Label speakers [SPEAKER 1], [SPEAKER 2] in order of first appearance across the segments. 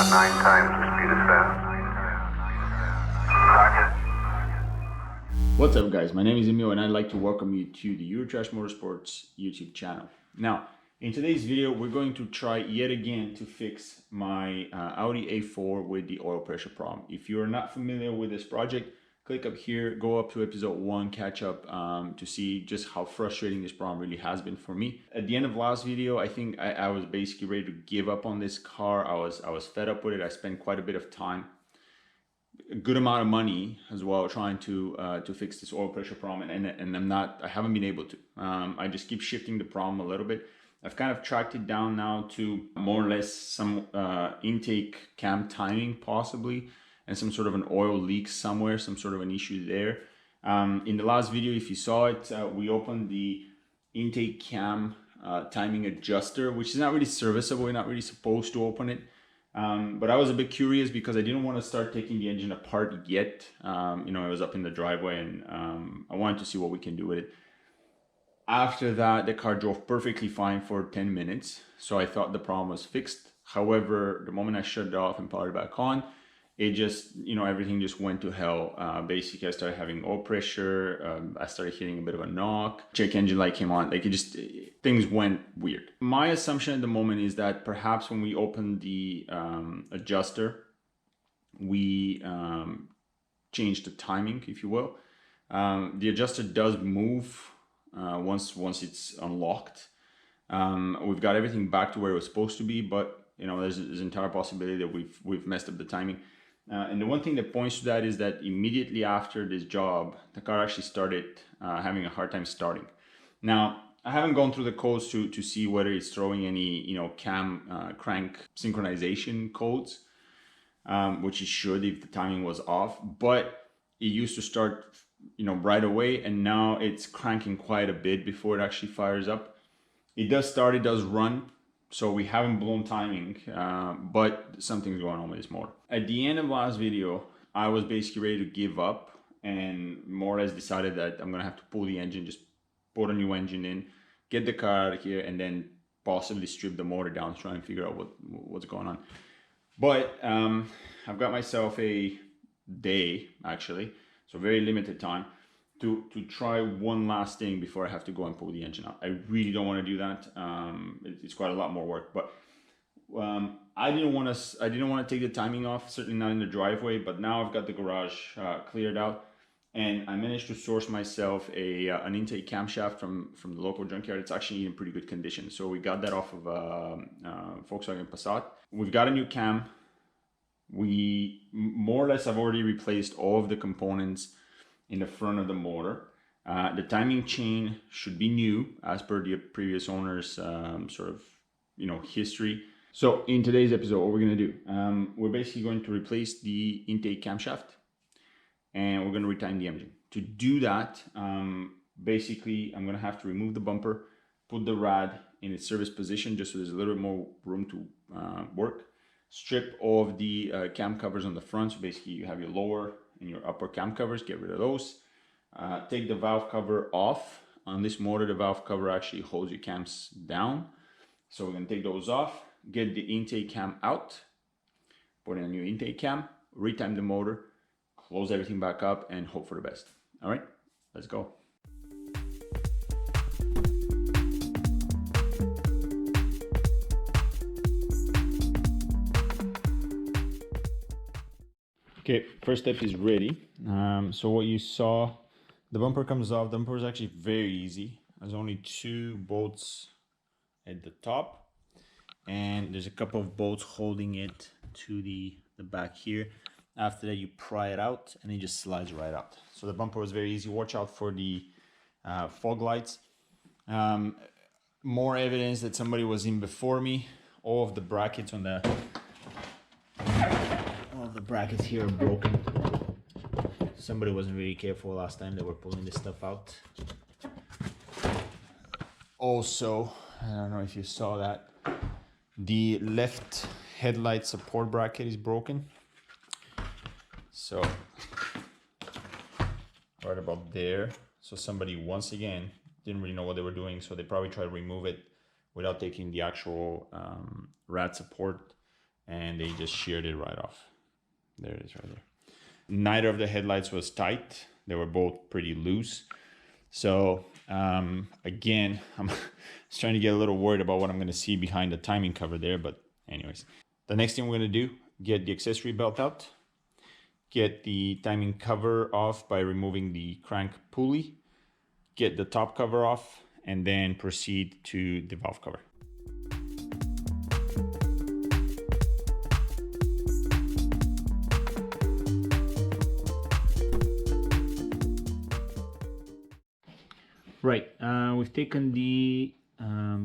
[SPEAKER 1] about 9 times the speed of sound.
[SPEAKER 2] What's up guys, my name is Emil and I'd like to welcome you to the Eurotrash Motorsports YouTube channel. Now, in today's video, we're going to try yet again to fix my Audi A4 with the oil pressure problem. If you're not familiar with this project, click up here, go up to episode 1, catch up to see just how frustrating this problem really has been for me. At the end of last video, I think I was basically ready to give up on this car. I was fed up with it. I spent quite a bit of time, a good amount of money as well, trying to fix this oil pressure problem, and I haven't been able to. I just keep shifting the problem a little bit. I've kind of tracked it down now to more or less some intake cam timing possibly, and some sort of an oil leak somewhere, some sort of an issue there. In the last video, if you saw it, we opened the intake cam timing adjuster, which is not really serviceable. You're not really supposed to open it. But I was a bit curious because I didn't want to start taking the engine apart yet. You know, I was up in the driveway and I wanted to see what we can do with it. After that, the car drove perfectly fine for 10 minutes. So I thought the problem was fixed. However, the moment I shut it off and powered it back on, it just, you know, everything just went to hell. Basically, I started having oil pressure. I started hitting a bit of a knock. Check engine light came on. Like things went weird. My assumption at the moment is that perhaps when we open the adjuster, we change the timing, if you will. The adjuster does move once it's unlocked. We've got everything back to where it was supposed to be, but you know, there's an entire possibility that we've messed up the timing. And the one thing that points to that is that immediately after this job, the car actually started having a hard time starting. Now, I haven't gone through the codes to see whether it's throwing any, you know, crank synchronization codes, which it should if the timing was off. But it used to start, you know, right away, and now it's cranking quite a bit before it actually fires up. It does start, it does run. So we haven't blown timing, but something's going on with this motor. At the end of last video, I was basically ready to give up and more or less decided that I'm gonna have to pull the engine, just put a new engine in, get the car out of here, and then possibly strip the motor down to try and figure out what's going on. But I've got myself a day, actually, so very limited time, to try one last thing before I have to go and pull the engine out. I really don't want to do that. It's quite a lot more work, but I didn't want to take the timing off, certainly not in the driveway. But now I've got the garage cleared out, and I managed to source myself an intake camshaft from the local junkyard. It's actually in pretty good condition. So we got that off of Volkswagen Passat. We've got a new cam. We more or less have already replaced all of the components in the front of the motor. The timing chain should be new as per the previous owner's sort of, you know, history. So in today's episode, what we're gonna do, we're basically going to replace the intake camshaft and we're gonna retime the engine. To do that, basically I'm gonna have to remove the bumper, put the rad in its service position just so there's a little bit more room to work. Strip all of the cam covers on the front. So basically you have your lower and your upper cam covers, get rid of those. Take the valve cover off. On this motor, the valve cover actually holds your cams down. So we're gonna take those off, get the intake cam out, put in a new intake cam, retime the motor, close everything back up, and hope for the best. All right, let's go. Okay, first step is ready. So what you saw, the bumper comes off. The bumper is actually very easy. There's only 2 bolts at the top, and there's a couple of bolts holding it to the back here. After that, you pry it out, and it just slides right out. So the bumper was very easy. Watch out for the fog lights. More evidence that somebody was in before me. All of the brackets on the brackets here are broken. Somebody wasn't really careful last time they were pulling this stuff out. Also, I don't know if you saw that, the left headlight support bracket is broken. So right about there. So somebody once again didn't really know what they were doing, so they probably tried to remove it without taking the actual rad support and they just sheared it right off. There it is right there. Neither of the headlights was tight. They were both pretty loose. So again, I'm trying to get a little worried about what I'm going to see behind the timing cover there. But anyways, the next thing we're going to do, get the accessory belt out, get the timing cover off by removing the crank pulley, get the top cover off, and then proceed to the valve cover. Right, we've taken the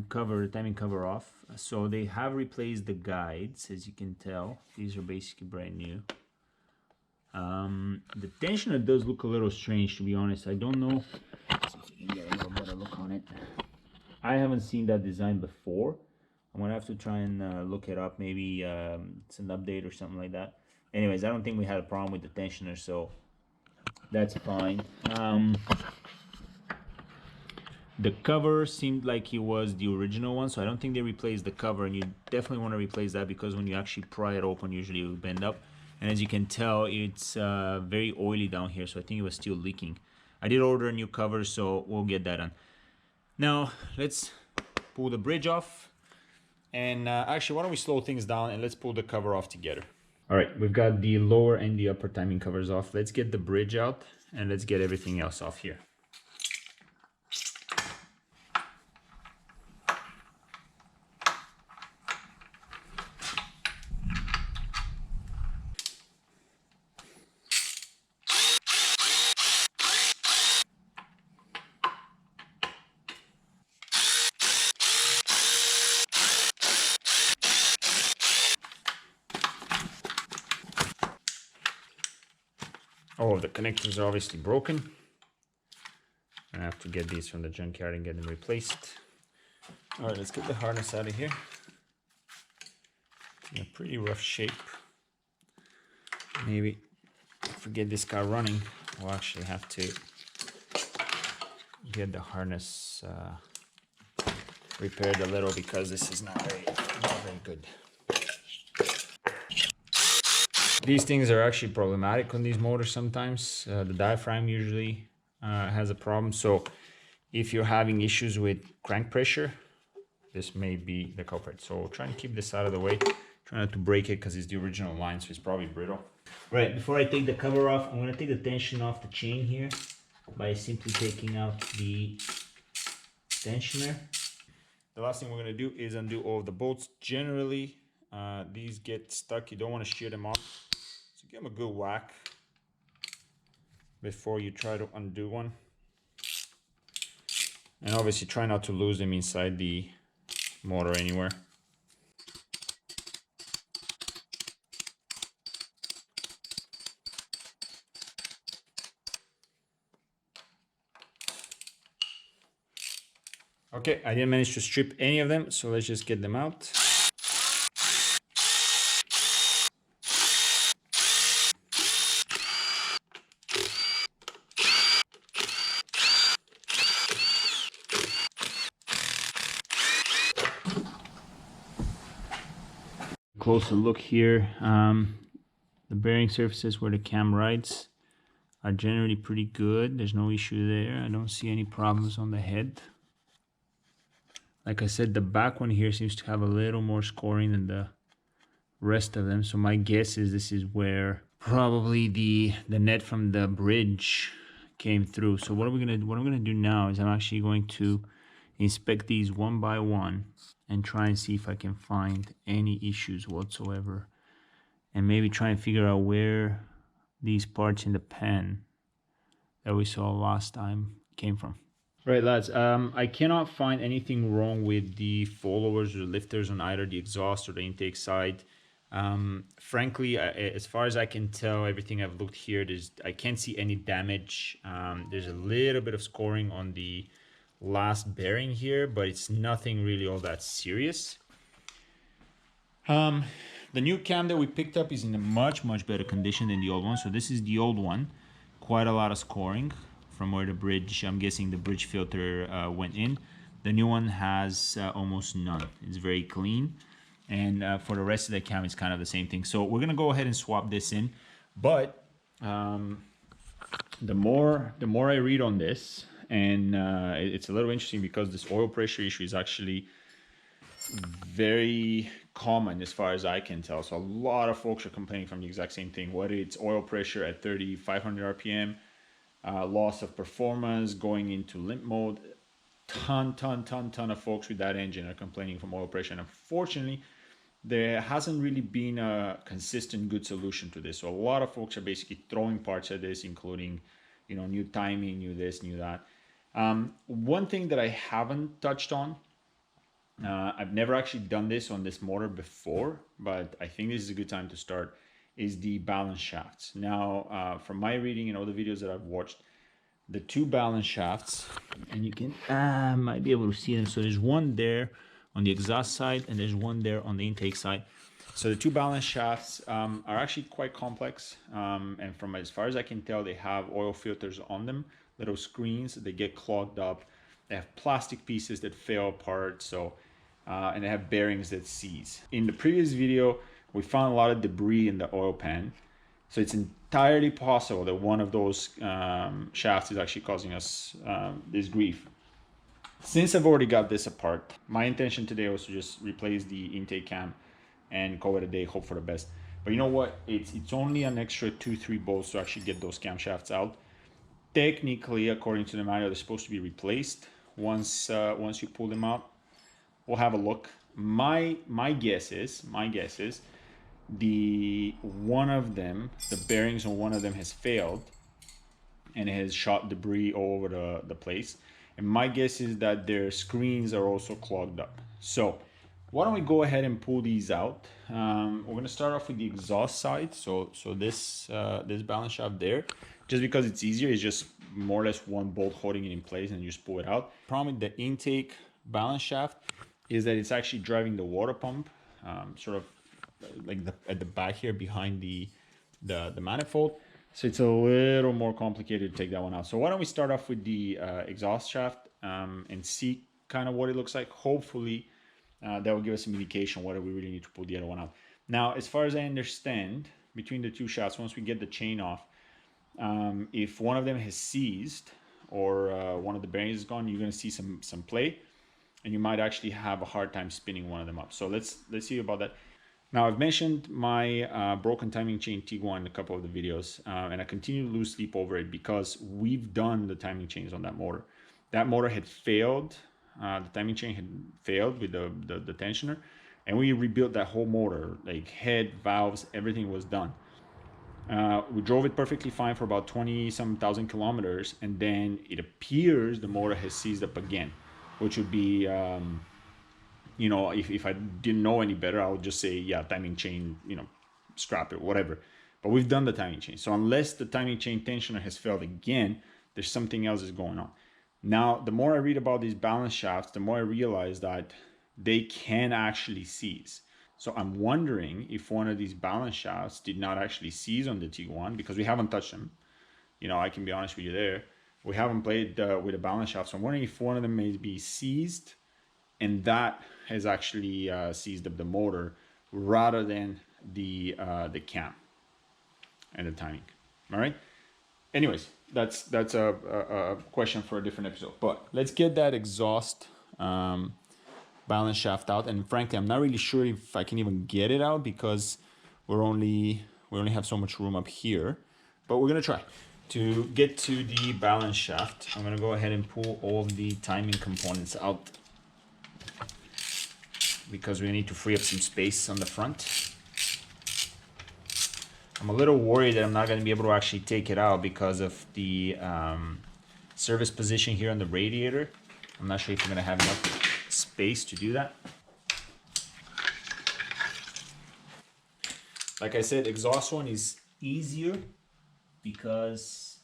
[SPEAKER 2] cover, the timing cover off. So they have replaced the guides, as you can tell. These are basically brand new. The tensioner does look a little strange, to be honest. I don't know. Let's see if you can get a little better look on it. I haven't seen that design before. I'm gonna have to try and look it up. Maybe it's an update or something like that. Anyways, I don't think we had a problem with the tensioner, so that's fine. The cover seemed like it was the original one, so I don't think they replaced the cover, and you definitely want to replace that because when you actually pry it open, usually it will bend up. And as you can tell, it's very oily down here, so I think it was still leaking. I did order a new cover, so we'll get that done. Now, let's pull the bridge off. And actually, why don't we slow things down and let's pull the cover off together. All right, we've got the lower and the upper timing covers off. Let's get the bridge out and let's get everything else off here. All of the connectors are obviously broken. I have to get these from the junkyard and get them replaced. All right, let's get the harness out of here. It's in a pretty rough shape. Maybe if we get this car running, we'll actually have to get the harness repaired a little because this is not very good. These things are actually problematic on these motors sometimes. The diaphragm usually has a problem. So if you're having issues with crank pressure, this may be the culprit. So try and keep this out of the way. Try not to break it because it's the original line, so it's probably brittle. Right, before I take the cover off, I'm going to take the tension off the chain here by simply taking out the tensioner. The last thing we're going to do is undo all of the bolts. Generally, these get stuck. You don't want to shear them off. So give them a good whack before you try to undo one. And obviously try not to lose them inside the motor anywhere. Okay, I didn't manage to strip any of them, so let's just get them out. Closer look here. The bearing surfaces where the cam rides are generally pretty good. There's no issue there. I don't see any problems on the head. Like I said, the back one here seems to have a little more scoring than the rest of them. So my guess is this is where probably the net from the bridge came through. So what I'm gonna do now is I'm actually going to inspect these one by one and try and see if I can find any issues whatsoever. And maybe try and figure out where these parts in the pan that we saw last time came from. Right, lads, I cannot find anything wrong with the followers or lifters on either the exhaust or the intake side. Frankly, as far as I can tell, everything I've looked here, I can't see any damage. There's a little bit of scoring on the last bearing here, but it's nothing really all that serious. The new cam that we picked up is in a much better condition than the old one. So this is the old one, quite a lot of scoring from where the bridge, I'm guessing the bridge filter went in. The new one has almost none. It's very clean. And for the rest of the cam, it's kind of the same thing. So we're gonna go ahead and swap this in. But the more I read on this, and it's a little interesting because this oil pressure issue is actually very common as far as I can tell. So a lot of folks are complaining from the exact same thing, whether it's oil pressure at 3,500 RPM, loss of performance, going into limp mode. Ton of folks with that engine are complaining from oil pressure. And unfortunately, there hasn't really been a consistent good solution to this. So a lot of folks are basically throwing parts at this, including, you know, new timing, new this, new that. One thing that I haven't touched on, I've never actually done this on this motor before, but I think this is a good time to start, is the balance shafts. Now, from my reading and all the videos that I've watched, the two balance shafts, and you can might be able to see them. So there's one there on the exhaust side, and there's one there on the intake side. So the two balance shafts are actually quite complex, and from as far as I can tell, they have oil filters on them, little screens. They get clogged up. They have plastic pieces that fail apart. So and they have bearings that seize. In the previous video, we found a lot of debris in the oil pan. So it's entirely possible that one of those shafts is actually causing us this grief. Since I've already got this apart, my intention today was to just replace the intake cam and call it a day, hope for the best. But you know what? It's only an extra 2-3 bolts to actually get those camshafts out. Technically, according to the manual, they're supposed to be replaced once you pull them out. We'll have a look. My guess is the bearings on one of them has failed and it has shot debris all over the place. And my guess is that their screens are also clogged up. So why don't we go ahead and pull these out? We're going to start off with the exhaust side. So this balance shaft there, just because it's easier, it's just more or less one bolt holding it in place and you just pull it out. Problem with the intake balance shaft is that it's actually driving the water pump, sort of like at the back here behind the manifold. So it's a little more complicated to take that one out. So why don't we start off with the exhaust shaft and see kind of what it looks like. Hopefully that will give us some indication whether we really need to pull the other one out. Now, as far as I understand, between the two shafts, once we get the chain off, if one of them has seized or one of the bearings is gone, you're going to see some play, and you might actually have a hard time spinning one of them up. So let's see about that. Now, I've mentioned my broken timing chain Tiguan in a couple of the videos, and I continue to lose sleep over it because we've done the timing chains on that motor. That motor had failed. The timing chain had failed with the tensioner, and we rebuilt that whole motor, like head, valves, everything was done. We drove it perfectly fine for about 20-some thousand kilometers, and then it appears the motor has seized up again, which would be, you know, if I didn't know any better, I would just say, yeah, timing chain, you know, scrap it, whatever. But we've done the timing chain. So unless the timing chain tensioner has failed again, there's something else is going on. Now, the more I read about these balance shafts, the more I realize that they can actually seize. So I'm wondering if one of these balance shafts did not actually seize on the Tiguan, because we haven't touched them. You know, I can be honest with you there. We haven't played with a balance shaft. So I'm wondering if one of them may be seized, and that has actually seized up the motor rather than the cam and the timing. All right. Anyways, that's a question for a different episode. But let's get that exhaust balance shaft out. And frankly, I'm not really sure if I can even get it out because we only have so much room up here. But we're gonna try. To get to the balance shaft, I'm gonna go ahead and pull all of the timing components out, because we need to free up some space on the front. I'm a little worried that I'm not going to be able to actually take it out because of the service position here on the radiator. I'm not sure if I'm going to have enough space to do that. Like I said, exhaust one is easier because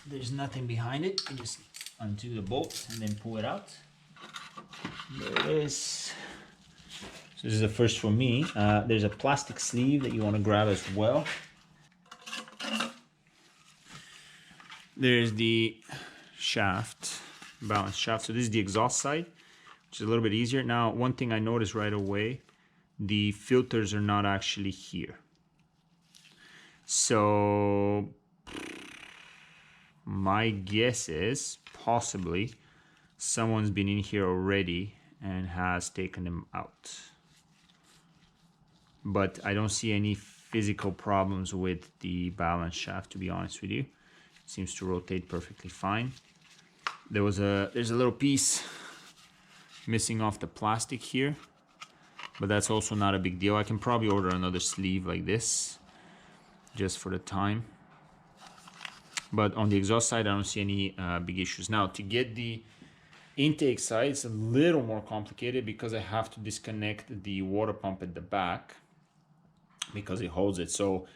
[SPEAKER 2] there's nothing behind it. You just undo the bolt and then pull it out. There it is. So this is the first for me. There's a plastic sleeve that you want to grab as well. There's the shaft, balance shaft. So this is the exhaust side, which is a little bit easier. Now, one thing I noticed right away the filters are not actually here. So my guess is possibly someone's been in here already and has taken them out. But I don't see any physical problems with the balance shaft, to be honest with you. It seems to rotate perfectly fine. There's a little piece missing off the plastic here, but that's also not a big deal. I can probably order another sleeve like this just for the time. But on the exhaust side, I don't see any big issues. Now, to get the intake side, it's a little more complicated because I have to disconnect the water pump at the back because it holds it. So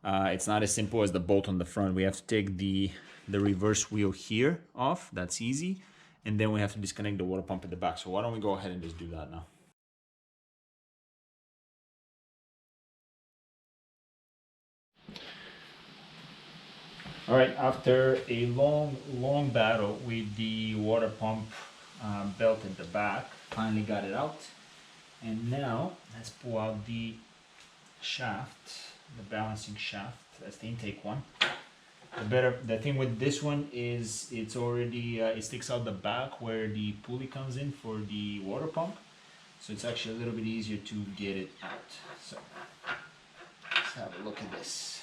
[SPEAKER 2] it's not as simple as the bolt on the front. We have to take the reverse wheel here off. That's easy. And then we have to disconnect the water pump at the back. So why don't we go ahead and just do that now? All right, after a long battle with the water pump belt at the back, finally got it out. And now let's pull out the shaft, the balancing shaft. That's the intake one. The thing with this one is it's already, it sticks out the back where the pulley comes in for the water pump. So it's actually a little bit easier to get it out. So let's have a look at this.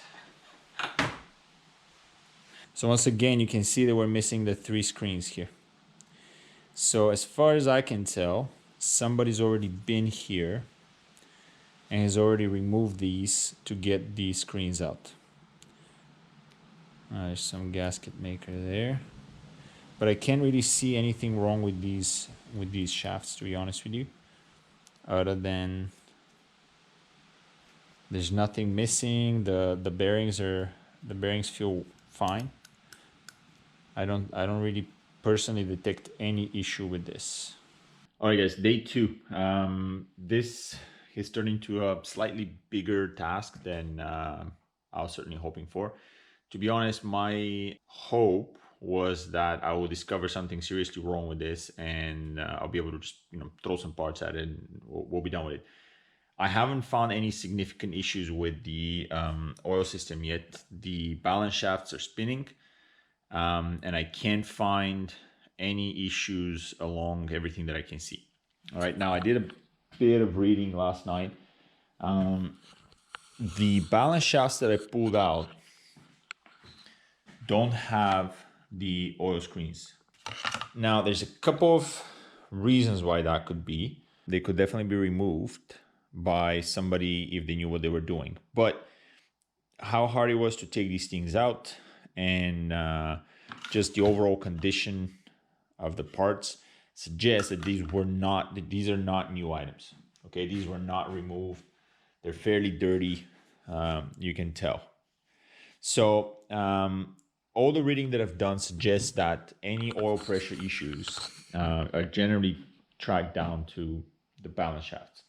[SPEAKER 2] So once again, you can see that we're missing the 3 screens here. So as far as I can tell, somebody's already been here and has already removed these to get these screens out. There's some gasket maker there, but I can't really see anything wrong with these shafts, to be honest with you, other than there's nothing missing. The bearings feel fine. I don't really personally detect any issue with this. All right, guys, day 2. This is turning into a slightly bigger task than I was certainly hoping for. To be honest, my hope was that I will discover something seriously wrong with this and I'll be able to just throw some parts at it and we'll be done with it. I haven't found any significant issues with the oil system yet. The balance shafts are spinning. And I can't find any issues along everything that I can see. All right, now I did a bit of reading last night. The balance shafts that I pulled out don't have the oil screens. Now, there's a couple of reasons why that could be. They could definitely be removed by somebody if they knew what they were doing. But how hard it was to take these things out and just the overall condition of the parts suggests that these are not new items. Okay, these were not removed. They're fairly dirty, you can tell. So all the reading that I've done suggests that any oil pressure issues are generally tracked down to the balance shafts.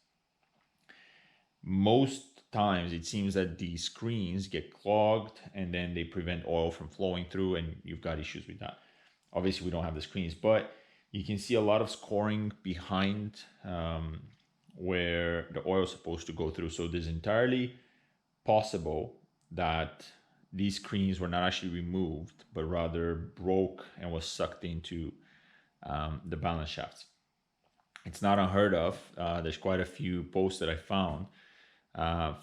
[SPEAKER 2] Most times it seems that the screens get clogged and then they prevent oil from flowing through and you've got issues with that. Obviously we don't have the screens, but you can see a lot of scoring behind where the oil is supposed to go through. So there's entirely possible that these screens were not actually removed, but rather broke and was sucked into the balance shafts. It's not unheard of. There's quite a few posts that I found.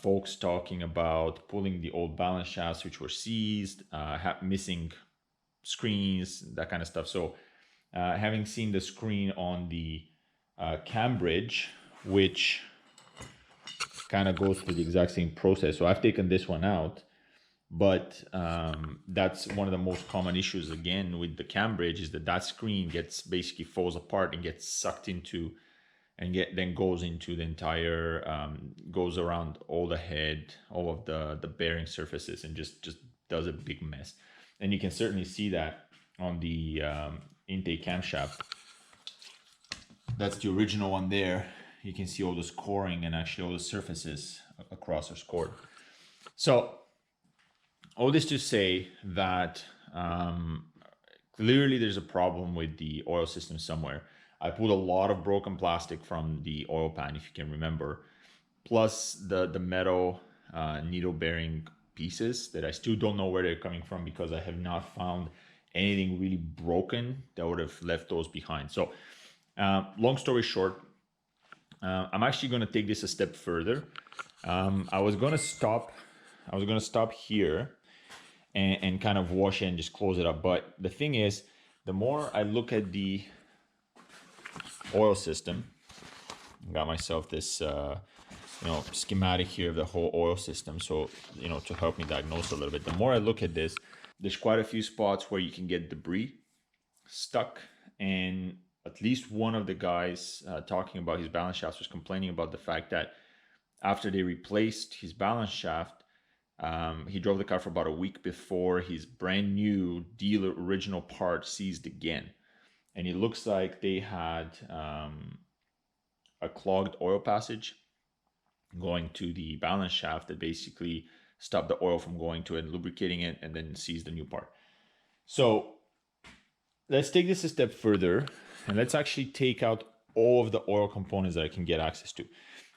[SPEAKER 2] Folks talking about pulling the old balance shafts which were seized, missing screens, that kind of stuff. So having seen the screen on the cam bridge, which kind of goes through the exact same process. So I've taken this one out, but that's one of the most common issues again with the cam bridge is that screen basically falls apart and gets sucked into and then goes into the entire, goes around all the head, all of the bearing surfaces and just does a big mess. And you can certainly see that on the intake camshaft. That's the original one there. You can see all the scoring and actually all the surfaces across are scored. So all this to say that clearly there's a problem with the oil system somewhere. I pulled a lot of broken plastic from the oil pan, if you can remember. plus the metal needle bearing pieces that I still don't know where they're coming from, because I have not found anything really broken that would have left those behind. So long story short, I'm actually going to take this a step further. I was going to stop here and kind of wash it and just close it up. But the thing is, the more I look at the oil system, got myself this schematic here of the whole oil system, so to help me diagnose a little bit. The more I look at this, there's quite a few spots where you can get debris stuck, and at least one of the guys talking about his balance shafts was complaining about the fact that after they replaced his balance shaft, he drove the car for about a week before his brand new dealer original part seized again, and it looks like they had a clogged oil passage going to the balance shaft that basically stopped the oil from going to it and lubricating it, and then seized the new part. So let's take this a step further, and let's actually take out all of the oil components that I can get access to.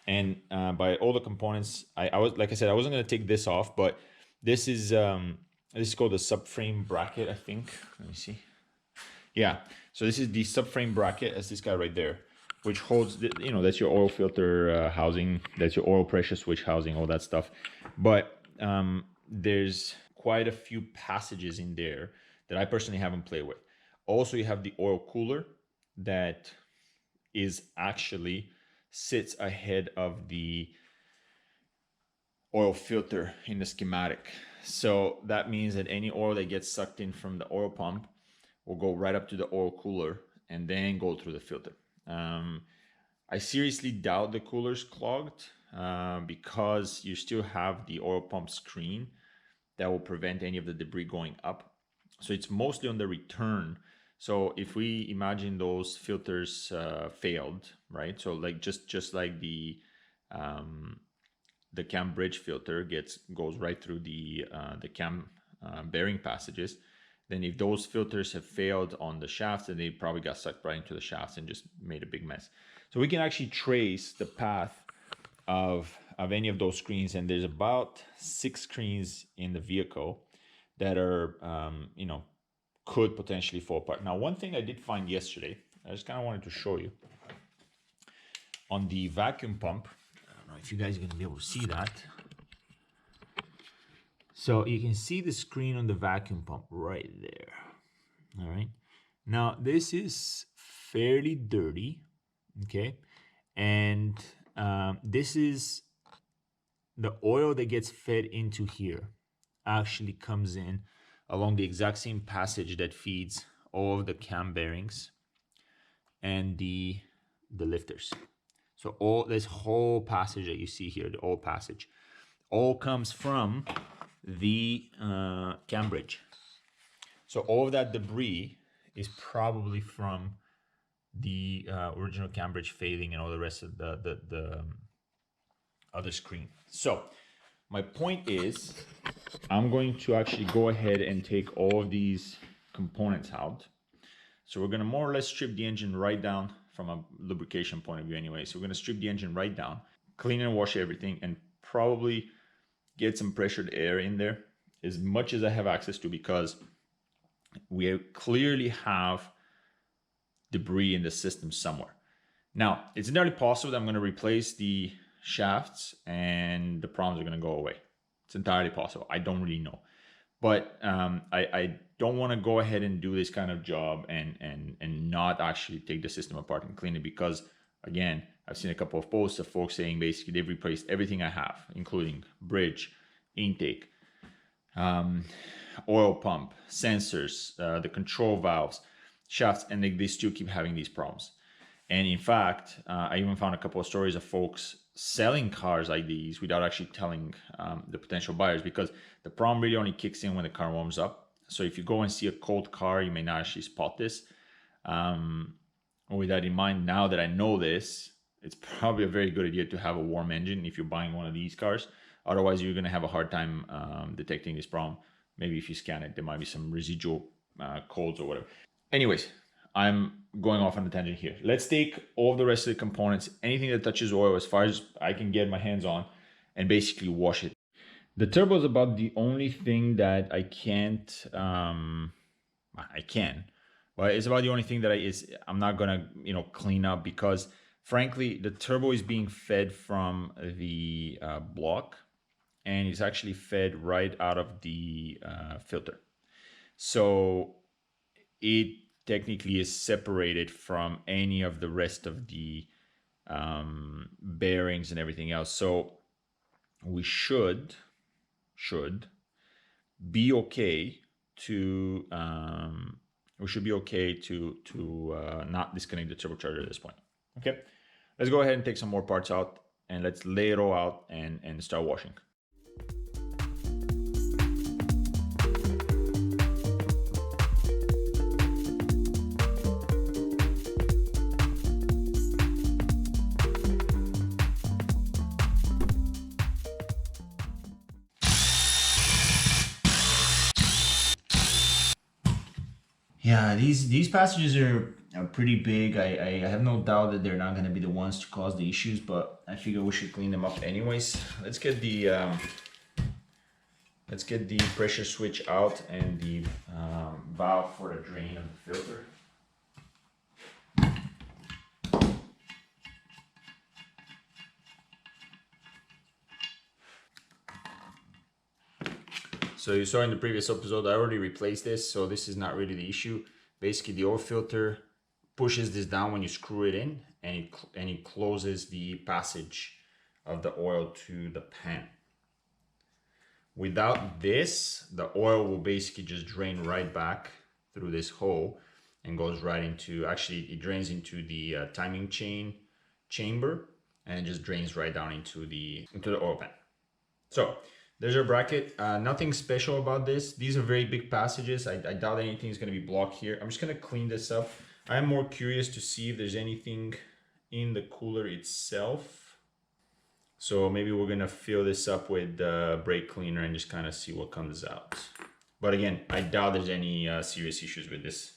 [SPEAKER 2] And by all the components, I was, like I said, I wasn't going to take this off, but this is called the subframe bracket, I think. Let me see. Yeah, so this is the subframe bracket, as this guy right there, which holds, that's your oil filter housing, that's your oil pressure switch housing, all that stuff. But there's quite a few passages in there that I personally haven't played with. Also, you have the oil cooler that is actually sits ahead of the oil filter in the schematic. So that means that any oil that gets sucked in from the oil pump will go right up to the oil cooler and then go through the filter. I seriously doubt the cooler's clogged because you still have the oil pump screen that will prevent any of the debris going up. So it's mostly on the return. So if we imagine those filters failed, right? So like just like the cam bridge filter goes right through the cam bearing passages. Then if those filters have failed on the shafts, then they probably got sucked right into the shafts and just made a big mess. So we can actually trace the path of any of those screens, and there's about 6 screens in the vehicle that are could potentially fall apart. Now, one thing I did find yesterday, I just kind of wanted to show you. On the vacuum pump, I don't know if you guys are going to be able to see that. So you can see the screen on the vacuum pump right there. All right. Now, this is fairly dirty, okay? And this is the oil that gets fed into here actually comes in along the exact same passage that feeds all of the cam bearings and the lifters. So all this whole passage that you see here, the oil passage, all comes from the cam bridge. So all of that debris is probably from the original cam bridge failing and all the rest of the other screen. So my point is, I'm going to actually go ahead and take all of these components out. So we're going to more or less strip the engine right down from a lubrication point of view anyway. So we're going to strip the engine right down, clean and wash everything, and probably get some pressured air in there as much as I have access to, because we clearly have debris in the system somewhere. Now, it's entirely possible that I'm going to replace the shafts and the problems are going to go away. It's entirely possible. I don't really know. But I don't want to go ahead and do this kind of job and not actually take the system apart and clean it, because, again, I've seen a couple of posts of folks saying basically they've replaced everything I have, including bridge, intake, oil pump, sensors, the control valves, shafts, and they still keep having these problems. And in fact, I even found a couple of stories of folks selling cars like these without actually telling the potential buyers, because the problem really only kicks in when the car warms up. So if you go and see a cold car, you may not actually spot this. With that in mind, now that I know this, it's probably a very good idea to have a warm engine if you're buying one of these cars. Otherwise, you're going to have a hard time detecting this problem. Maybe if you scan it, there might be some residual codes or whatever. Anyways, I'm going off on a tangent here. Let's take all the rest of the components, anything that touches oil as far as I can get my hands on, and basically wash it. The turbo is about the only thing that I can't, I can, but it's about the only thing that I'm not gonna, clean up, because frankly, the turbo is being fed from the block, and it's actually fed right out of the filter. So it technically is separated from any of the rest of the bearings and everything else. So we should be okay to not disconnect the turbocharger at this point. Okay, let's go ahead and take some more parts out, and let's lay it all out and start washing. Yeah, these passages are pretty big. I have no doubt that they're not going to be the ones to cause the issues, but I figure we should clean them up anyways. Let's get the pressure switch out and the valve for the drain of the filter. So you saw in the previous episode, I already replaced this, so this is not really the issue. Basically, the oil filter pushes this down when you screw it in, and it closes the passage of the oil to the pan. Without this, the oil will basically just drain right back through this hole and goes right into, actually it drains into the timing chain chamber, and it just drains right down into the oil pan. So there's our bracket. Nothing special about this. These are very big passages. I doubt anything is going to be blocked here. I'm just going to clean this up. I'm more curious to see if there's anything in the cooler itself. So maybe we're going to fill this up with brake cleaner and just kind of see what comes out. But again, I doubt there's any serious issues with this.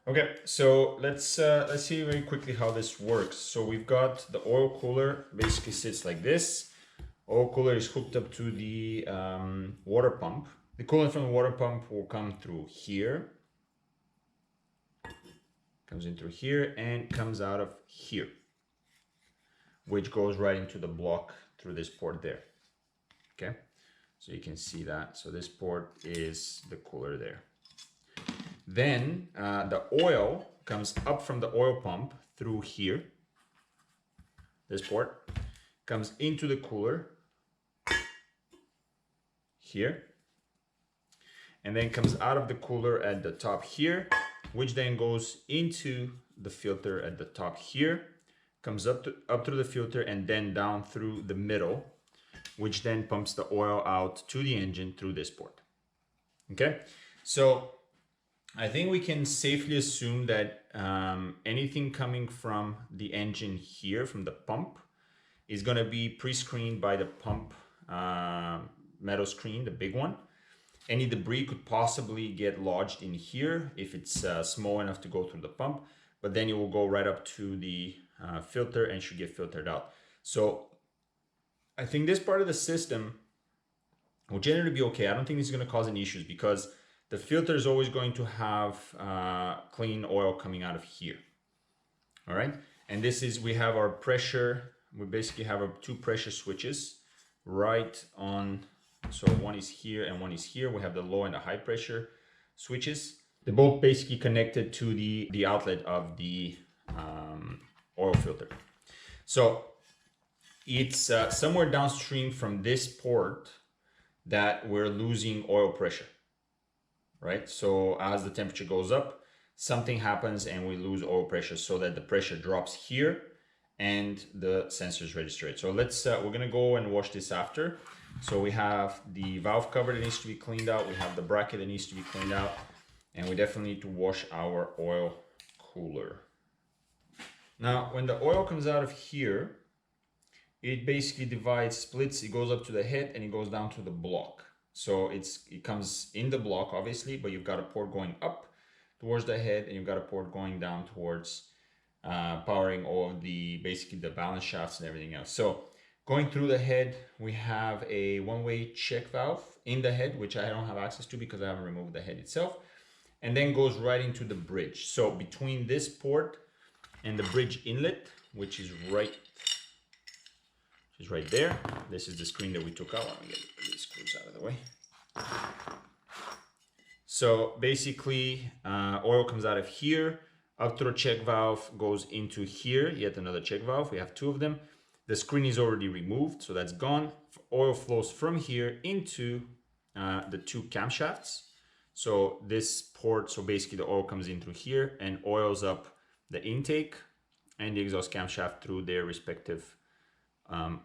[SPEAKER 2] Okay, so let's see very quickly how this works. So we've got the oil cooler, basically sits like this. Oil cooler is hooked up to the water pump. The coolant from the water pump will come through here, comes in through here, and comes out of here, which goes right into the block through this port there. Okay, so you can see that. So this port is the cooler there. Then the oil comes up from the oil pump through here. This port comes into the cooler here, and then comes out of the cooler at the top here, which then goes into the filter at the top here, comes up through the filter, and then down through the middle, which then pumps the oil out to the engine through this port. Okay, so I think we can safely assume that anything coming from the engine here, from the pump, is going to be pre-screened by the pump metal screen, the big one. Any debris could possibly get lodged in here if it's small enough to go through the pump, but then it will go right up to the filter and should get filtered out. So I think this part of the system will generally be okay. I don't think this is going to cause any issues, because the filter is always going to have clean oil coming out of here. All right, and this is, we have our pressure. We basically have our two pressure switches right on. So one is here and one is here. We have the low and the high pressure switches. They're both basically connected to the outlet of the oil filter. So it's somewhere downstream from this port that we're losing oil pressure. Right, so as the temperature goes up, something happens and we lose oil pressure, so that the pressure drops here and the sensors register it. So let's we're gonna go and wash this after. So we have the valve cover that needs to be cleaned out, we have the bracket that needs to be cleaned out, and we definitely need to wash our oil cooler. Now when the oil comes out of here, it basically splits, it goes up to the head and it goes down to the block. So it comes in the block, obviously, but you've got a port going up towards the head, and you've got a port going down towards powering all of the, basically the balance shafts and everything else. So going through the head, we have a one-way check valve in the head, which I don't have access to because I haven't removed the head itself, and then goes right into the bridge. So between this port and the bridge inlet, which is right there. This is the screen that we took out. Let me get these screws out of the way. So basically, oil comes out of here, up through a check valve, goes into here, yet another check valve. We have two of them. The screen is already removed, so that's gone. Oil flows from here into the two camshafts. So this port, so basically the oil comes in through here and oils up the intake and the exhaust camshaft through their respective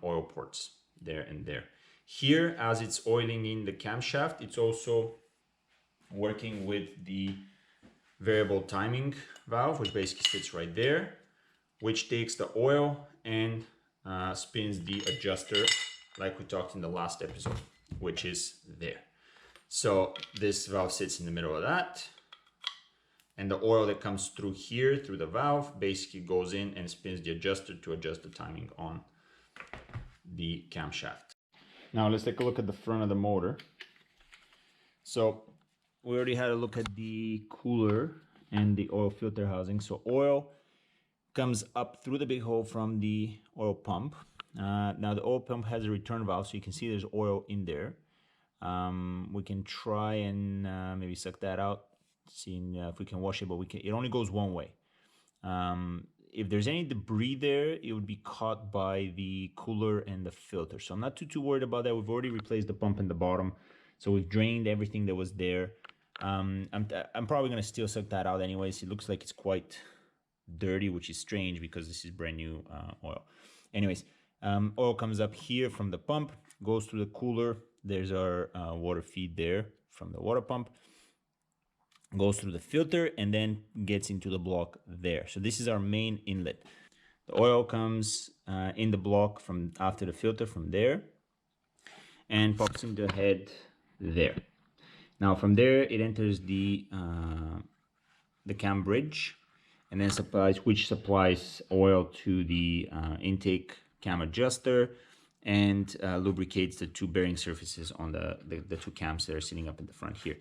[SPEAKER 2] oil ports there and there. Here, as it's oiling in the camshaft, it's also working with the variable timing valve, which basically sits right there, which takes the oil and spins the adjuster like we talked in the last episode, which is there. So this valve sits in the middle of that, and the oil that comes through here through the valve basically goes in and spins the adjuster to adjust the timing on the camshaft. Now let's take a look at the front of the motor. So we already had a look at the cooler and the oil filter housing. So oil comes up through the big hole from the oil pump. Now the oil pump has a return valve, so you can see there's oil in there. We can try and maybe suck that out, seeing if we can wash it, but it only goes one way. If there's any debris there, it would be caught by the cooler and the filter. So I'm not too worried about that. We've already replaced the pump in the bottom, so we've drained everything that was there. I'm probably gonna still suck that out anyways. It looks like it's quite dirty, which is strange because this is brand new oil. Anyways, oil comes up here from the pump, goes through the cooler. There's our water feed there from the water pump, goes through the filter, and then gets into the block there. So this is our main inlet. The oil comes in the block from after the filter from there and pops in the head there. Now from there it enters the cam bridge, and then which supplies oil to the intake cam adjuster and lubricates the two bearing surfaces on the two cams that are sitting up in the front here.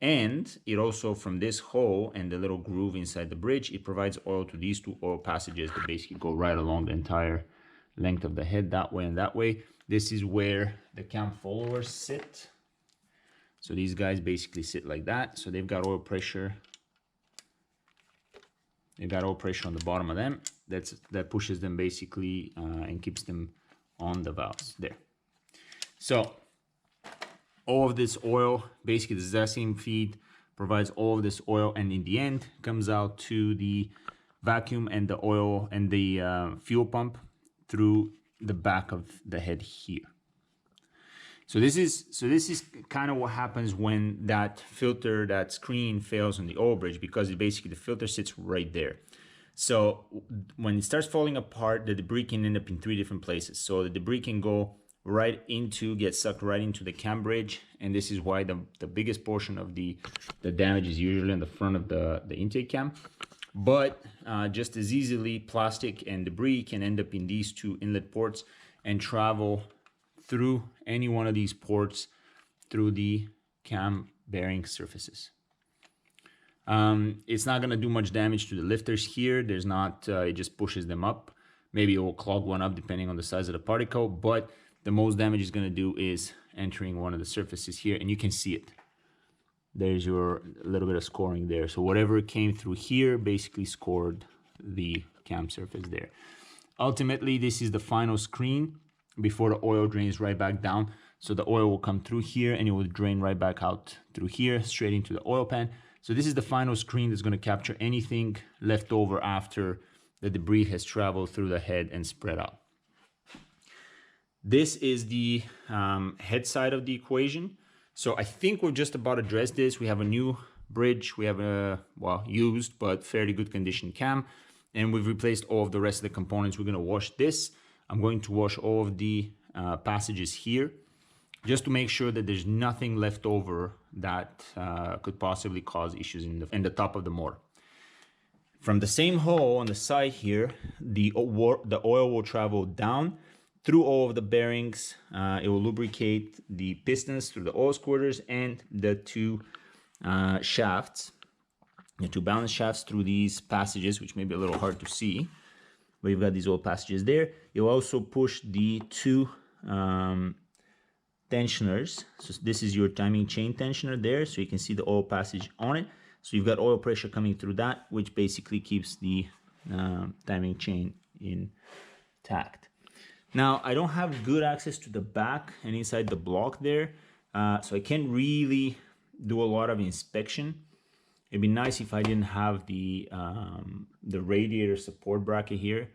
[SPEAKER 2] And it also, from this hole and the little groove inside the bridge, it provides oil to these two oil passages that basically go right along the entire length of the head, that way and that way. This is where the cam followers sit. So these guys basically sit like that. So they've got oil pressure. They've got oil pressure on the bottom of them. That pushes them basically and keeps them on the valves there. So all of this oil, basically the Zasim feed provides all of this oil, and in the end comes out to the vacuum and the oil and the fuel pump through the back of the head here. So this is kind of what happens when that filter, that screen fails on the oil bridge, because basically the filter sits right there. So when it starts falling apart, the debris can end up in three different places. So the debris can go right into, get sucked right into the cam bridge, and this is why the biggest portion of the damage is usually in the front of the intake cam. But just as easily, plastic and debris can end up in these two inlet ports and travel through any one of these ports through the cam bearing surfaces. It's not going to do much damage to the lifters here. There's not, it just pushes them up. Maybe it will clog one up depending on the size of the particle, but the most damage it's going to do is entering one of the surfaces here, and you can see it. There's your little bit of scoring there. So whatever came through here basically scored the cam surface there. Ultimately, this is the final screen before the oil drains right back down. So the oil will come through here and it will drain right back out through here, straight into the oil pan. So this is the final screen that's going to capture anything left over after the debris has traveled through the head and spread out. This is the head side of the equation. So I think we've just about addressed this. We have a new bridge. We have a, well, used but fairly good condition cam. And we've replaced all of the rest of the components. We're going to wash this. I'm going to wash all of the passages here, just to make sure that there's nothing left over that could possibly cause issues in the top of the motor. From the same hole on the side here, the oil will travel down through all of the bearings. It will lubricate the pistons through the oil squirters and the two shafts, the two balance shafts through these passages, which may be a little hard to see, but you've got these oil passages there. You'll also push the two tensioners. So this is your timing chain tensioner there, so you can see the oil passage on it. So you've got oil pressure coming through that, which basically keeps the timing chain intact. Now, I don't have good access to the back and inside the block there, so I can't really do a lot of inspection. It'd be nice if I didn't have the radiator support bracket here,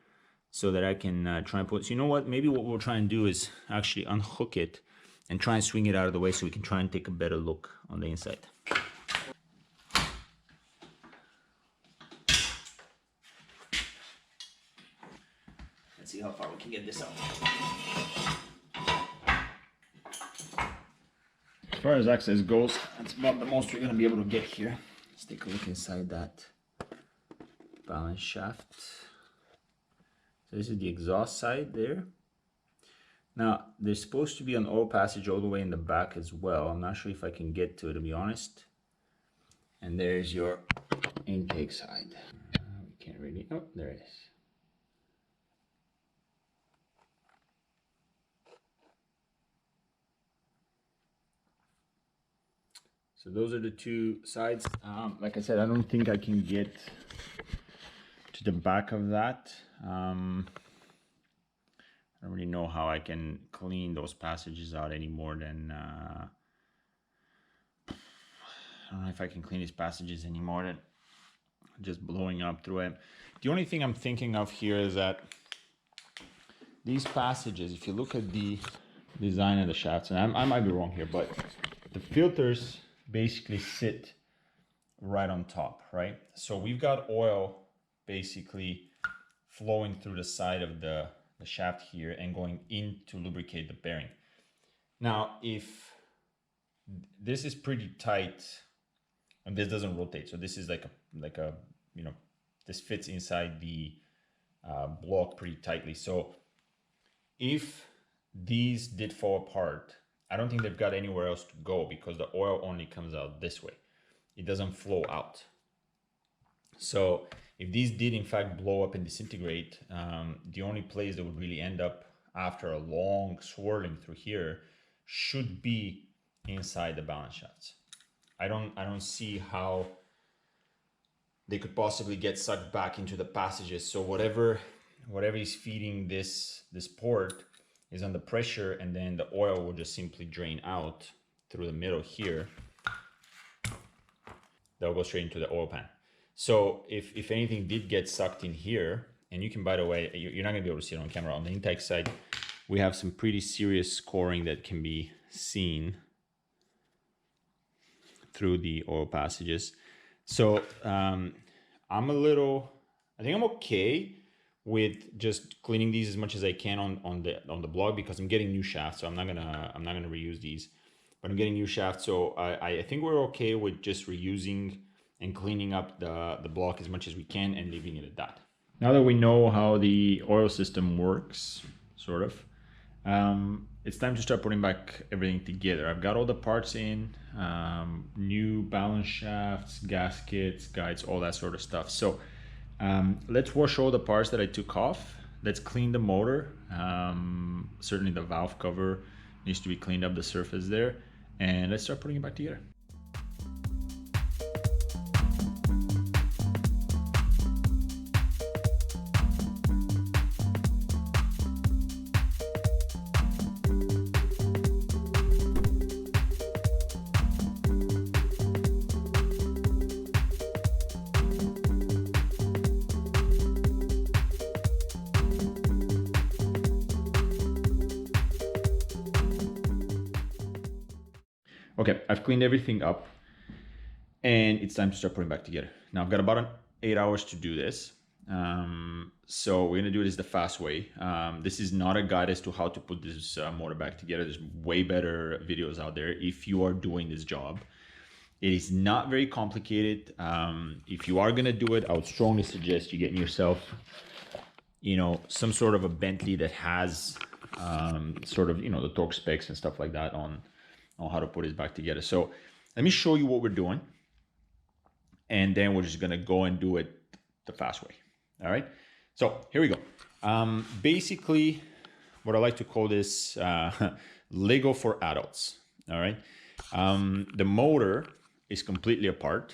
[SPEAKER 2] so that I can try and put. So you know what? Maybe what we'll try and do is actually unhook it and try and swing it out of the way so we can try and take a better look on the inside. Let's see how far we can get this out. As far as access goes, that's about the most we're going to be able to get here. Let's take a look inside that balance shaft. So this is the exhaust side there. Now, there's supposed to be an oil passage all the way in the back as well. I'm not sure if I can get to it, to be honest. And there's your intake side. We can't really, oh, there it is. So those are the two sides. Like I said, I don't think I can get to the back of that. I don't really know how I can clean those passages out any more than I don't know if I can clean these passages any more than just blowing up through it. The only thing I'm thinking of here is that these passages, if you look at the design of the shafts, and I might be wrong here, but the filters basically sit right on top, right? So we've got oil basically flowing through the side of the shaft here and going in to lubricate the bearing. Now, if this is pretty tight and this doesn't rotate, so this is like a you know, this fits inside the block pretty tightly. So if these did fall apart, I don't think they've got anywhere else to go because the oil only comes out this way. It doesn't flow out. So if these did in fact blow up and disintegrate, the only place that would really end up after a long swirling through here should be inside the balance shafts. I don't see how they could possibly get sucked back into the passages. So whatever is feeding this port is under pressure, and then the oil will just simply drain out through the middle here. That'll go straight into the oil pan. So if anything did get sucked in here, and you can, by the way, you're not gonna be able to see it on camera. On the intake side, we have some pretty serious scoring that can be seen through the oil passages. So I think I'm okay with just cleaning these as much as I can on the block, because I'm getting new shafts, so I'm not gonna reuse these, but I'm getting new shafts, so I think we're okay with just reusing and cleaning up the block as much as we can and leaving it at that. Now that we know how the oil system works, sort of, it's time to start putting back everything together. I've got all the parts in, new balance shafts, gaskets, guides, all that sort of stuff. So let's wash all the parts that I took off. Let's clean the motor. Certainly the valve cover needs to be cleaned up, the surface there, and let's start putting it back together. Okay, I've cleaned everything up and it's time to start putting back together. Now I've got about 8 hours to do this. So we're gonna do this the fast way. This is not a guide as to how to put this motor back together. There's way better videos out there if you are doing this job. It is not very complicated. If you are gonna do it, I would strongly suggest you getting yourself, you know, some sort of a Bentley that has sort of, you know, the torque specs and stuff like that on how to put it back together. So let me show you what we're doing, and then we're just gonna go and do it the fast way. All right, so here we go. Basically, what I like to call this Lego for adults. All right, the motor is completely apart,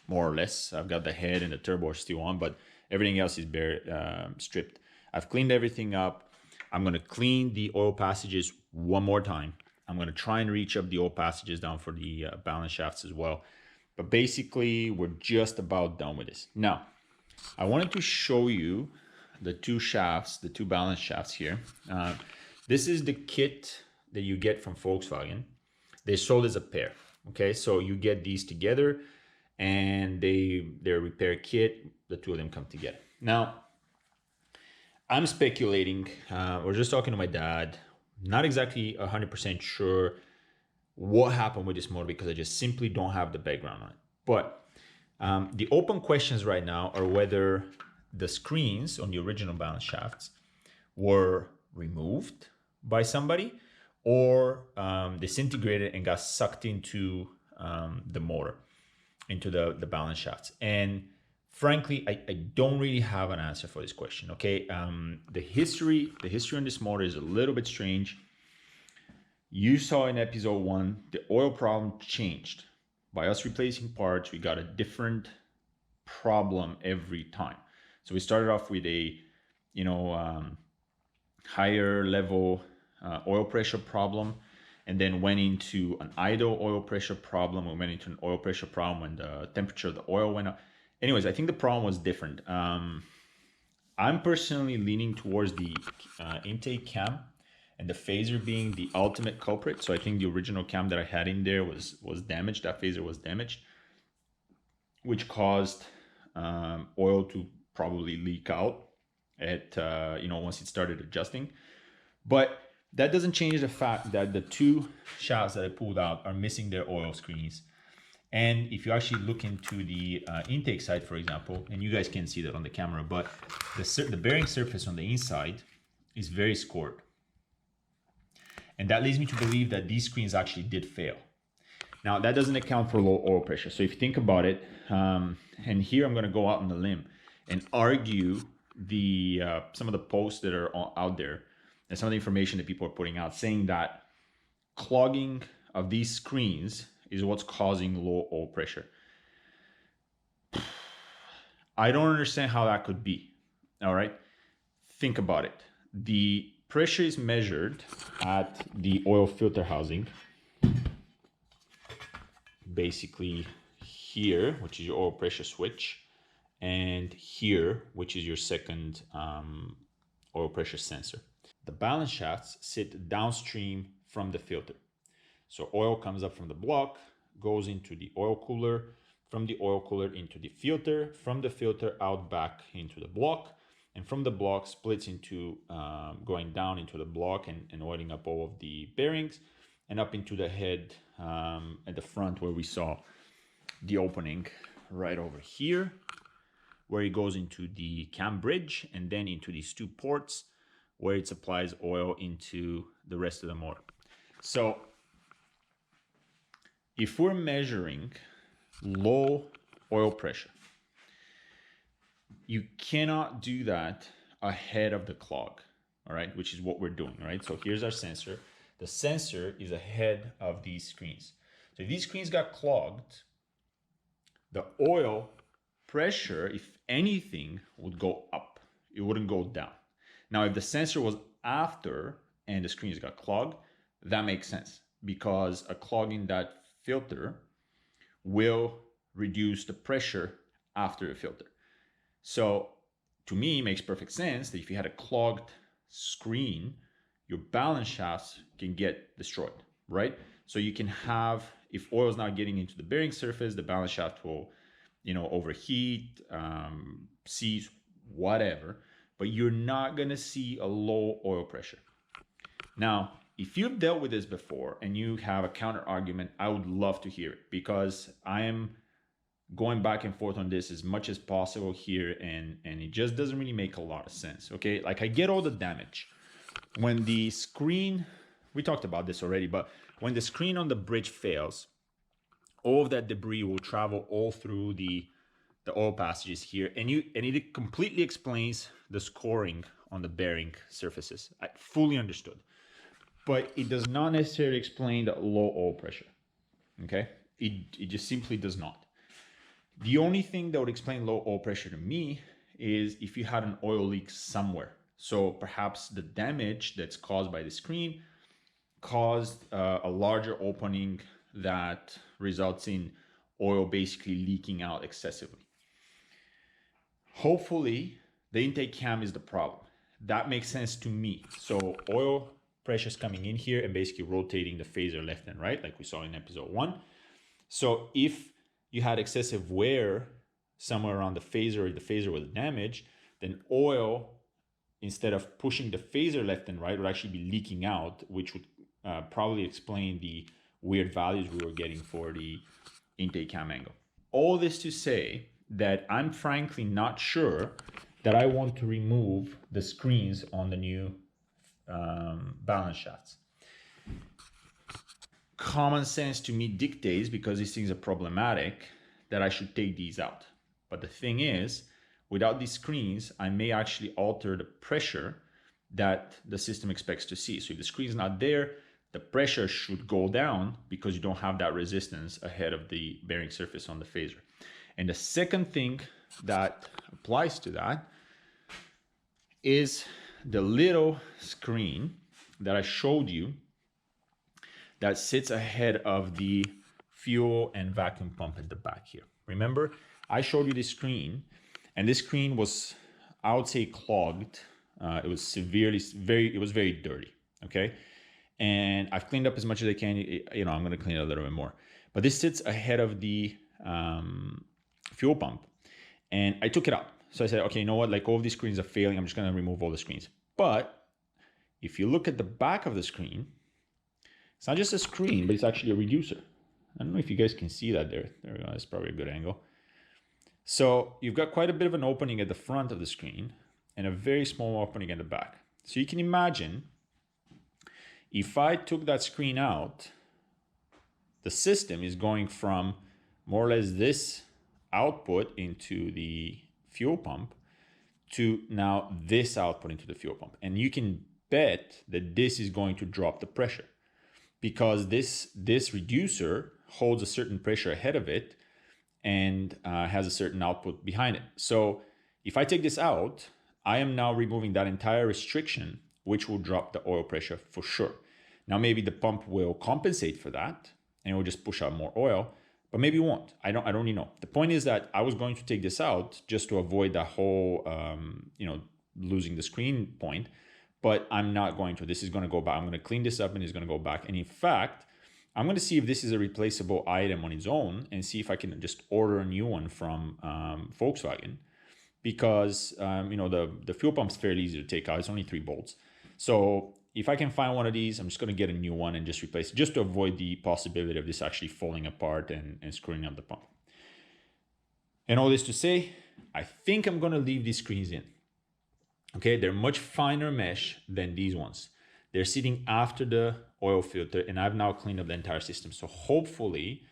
[SPEAKER 2] more or less. I've got the head and the turbo are still on, but everything else is bare, stripped. I've cleaned everything up. I'm gonna clean the oil passages one more time. I'm gonna try and reach up the oil passages down for the balance shafts as well. But basically, we're just about done with this. Now, I wanted to show you the two shafts, the two balance shafts here. This is the kit that you get from Volkswagen. They sold as a pair, okay? So you get these together and they're repair kit, the two of them come together. Now, I'm speculating, we're just talking to my dad, not exactly 100% sure what happened with this motor because I just simply don't have the background on it. But the open questions right now are whether the screens on the original balance shafts were removed by somebody or disintegrated and got sucked into the motor, into the balance shafts. And frankly, I don't really have an answer for this question, okay? The history on this motor is a little bit strange. You saw in episode 1, the oil problem changed. By us replacing parts, we got a different problem every time. So we started off with a, you know, higher level oil pressure problem, and then went into an idle oil pressure problem. We went into an oil pressure problem when the temperature of the oil went up. Anyways, I think the problem was different. I'm personally leaning towards the intake cam and the phaser being the ultimate culprit. So I think the original cam that I had in there was damaged. That phaser was damaged, which caused oil to probably leak out at you know, once it started adjusting. But that doesn't change the fact that the two shafts that I pulled out are missing their oil screens. And if you actually look into the intake side, for example, and you guys can't see that on the camera, but the bearing surface on the inside is very scored. And that leads me to believe that these screens actually did fail. Now, that doesn't account for low oil pressure. So if you think about it, and here I'm gonna go out on the limb and argue some of the posts that are out there and some of the information that people are putting out saying that clogging of these screens is what's causing low oil pressure. I don't understand how that could be, all right? Think about it. The pressure is measured at the oil filter housing, basically here, which is your oil pressure switch, and here, which is your second oil pressure sensor. The balance shafts sit downstream from the filter. So oil comes up from the block, goes into the oil cooler, from the oil cooler into the filter, from the filter out back into the block, and from the block splits into going down into the block and oiling up all of the bearings and up into the head at the front where we saw the opening right over here, where it goes into the cam bridge and then into these two ports where it supplies oil into the rest of the motor. So if we're measuring low oil pressure, you cannot do that ahead of the clog, all right, which is what we're doing, right? So here's our sensor. The sensor is ahead of these screens. So if these screens got clogged, the oil pressure, if anything, would go up. It wouldn't go down. Now, if the sensor was after and the screens got clogged, that makes sense because a clog in that filter will reduce the pressure after the filter. So to me, it makes perfect sense that if you had a clogged screen, your balance shafts can get destroyed, right? So you can have, if oil is not getting into the bearing surface, the balance shaft will, you know, overheat, seize, whatever, but you're not gonna see a low oil pressure. Now, if you've dealt with this before and you have a counter argument, I would love to hear it, because I am going back and forth on this as much as possible here, and it just doesn't really make a lot of sense. Okay, like I get all the damage when the screen, we talked about this already, but when the screen on the bridge fails, all of that debris will travel all through the oil passages here, and it completely explains the scoring on the bearing surfaces. I fully understood, but it does not necessarily explain the low oil pressure. Okay, it just simply does not. The only thing that would explain low oil pressure to me is if you had an oil leak somewhere. So perhaps the damage that's caused by the screen caused a larger opening that results in oil basically leaking out excessively. Hopefully, the intake cam is the problem. That makes sense to me. So oil pressure is coming in here and basically rotating the phaser left and right, like we saw in episode 1. So if you had excessive wear somewhere around the phaser, or the phaser was damaged, then oil, instead of pushing the phaser left and right, would actually be leaking out, which would probably explain the weird values we were getting for the intake cam angle. All this to say that I'm frankly not sure that I want to remove the screens on the new balance shafts. Common sense to me dictates, because these things are problematic, that I should take these out. But the thing is, without these screens, I may actually alter the pressure that the system expects to see. So if the screen is not there, the pressure should go down because you don't have that resistance ahead of the bearing surface on the phaser. And the second thing that applies to that is the little screen that I showed you that sits ahead of the fuel and vacuum pump at the back here. Remember, I showed you this screen, and this screen was, I would say, clogged. It was very dirty, okay? And I've cleaned up as much as I can. You know, I'm gonna clean it a little bit more. But this sits ahead of the fuel pump, and I took it out. So I said, okay, you know what? Like, all of these screens are failing. I'm just gonna remove all the screens. But if you look at the back of the screen, it's not just a screen, but it's actually a reducer. I don't know if you guys can see that there. There we go. That's probably a good angle. So you've got quite a bit of an opening at the front of the screen and a very small opening at the back. So you can imagine if I took that screen out, the system is going from more or less this output into the fuel pump to now this output into the fuel pump. And you can bet that this is going to drop the pressure, because this reducer holds a certain pressure ahead of it and has a certain output behind it. So if I take this out, I am now removing that entire restriction, which will drop the oil pressure for sure. Now, maybe the pump will compensate for that and it will just push out more oil, but maybe it won't. I don't really know. The point is that I was going to take this out just to avoid that whole, losing the screen point, but I'm not going to. This is going to go back. I'm going to clean this up and it's going to go back. And in fact, I'm going to see if this is a replaceable item on its own and see if I can just order a new one from Volkswagen, because the fuel pump's fairly easy to take out. It's only 3 bolts. So if I can find one of these, I'm just going to get a new one and just replace it, just to avoid the possibility of this actually falling apart and screwing up the pump. And all this to say, I think I'm going to leave these screens in. Okay, they're much finer mesh than these ones. They're sitting after the oil filter, and I've now cleaned up the entire system. So hopefully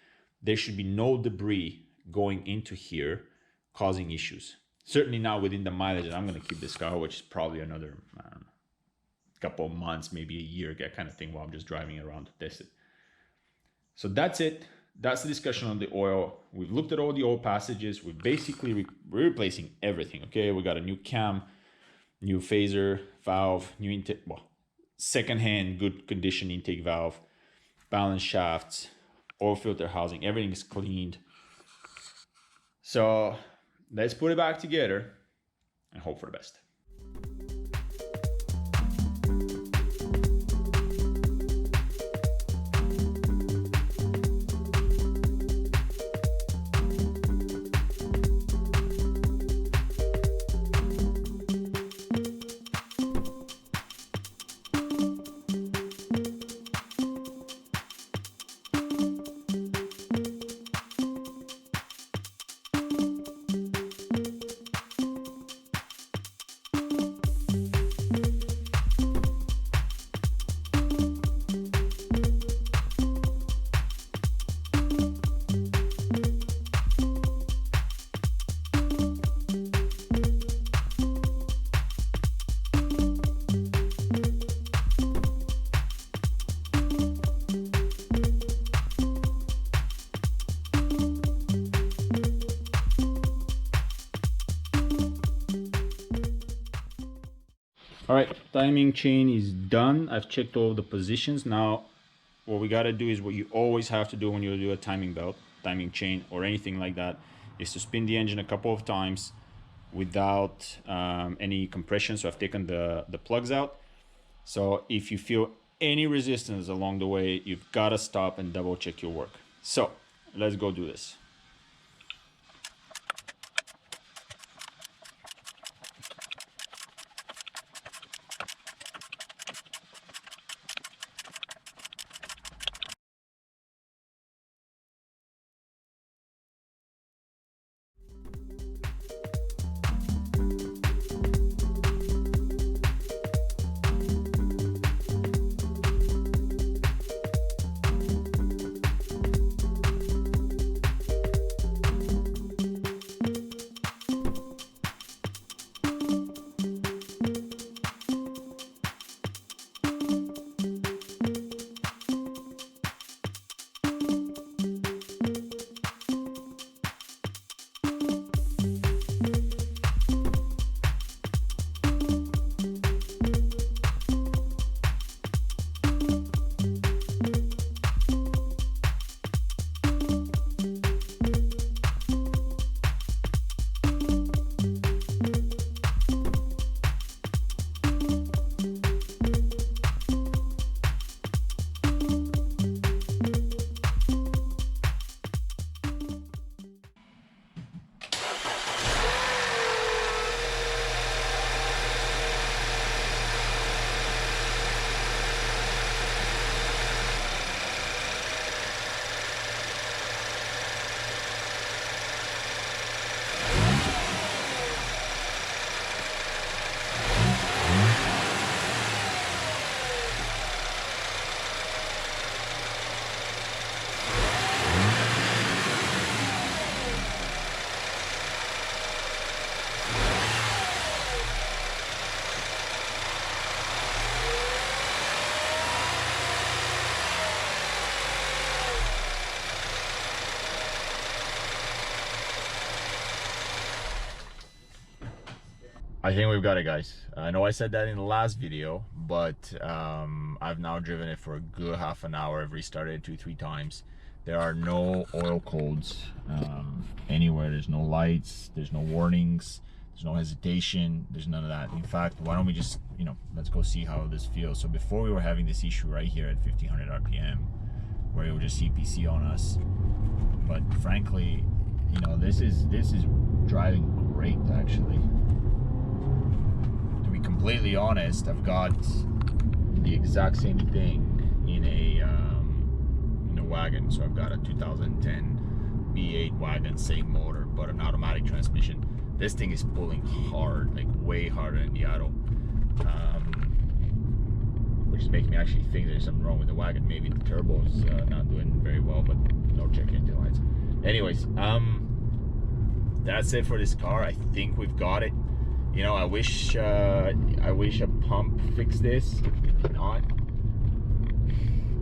[SPEAKER 2] there should be no debris going into here causing issues. Certainly not within the mileage that I'm going to keep this car, which is probably another couple of months, maybe a year, that kind of thing, while I'm just driving around to test it. So that's it. That's the discussion on the oil. We've looked at all the oil passages. We're basically replacing everything. Okay, we got a new cam, new phaser, valve, new intake, second-hand, good condition intake valve, balance shafts, oil filter housing. Everything is cleaned. So let's put it back together and hope for the best. All right, timing chain is done. I've checked all the positions. Now, what we gotta do is what you always have to do when you do a timing belt, timing chain, or anything like that, is to spin the engine a couple of times without any compression. So I've taken the plugs out. So if you feel any resistance along the way, you've gotta stop and double check your work. So let's go do this. I think we've got it, guys. I know I said that in the last video, but I've now driven it for a good half an hour. I've restarted it 2-3 times. There are no oil codes anywhere. There's no lights, there's no warnings, there's no hesitation, there's none of that. In fact, why don't we just, let's go see how this feels. So before we were having this issue right here at 1500 RPM, where it would just CPC on us. But frankly, this is driving great, actually. Completely honest, I've got the exact same thing in a wagon. So I've got a 2010 V8 wagon, same motor, but an automatic transmission. This thing is pulling hard, like way harder than the auto, which is making me actually think there's something wrong with the wagon. Maybe the turbo is not doing very well, but no check engine lights. Anyways, that's it for this car. I think we've got it. I wish a pump fixed this. It cannot.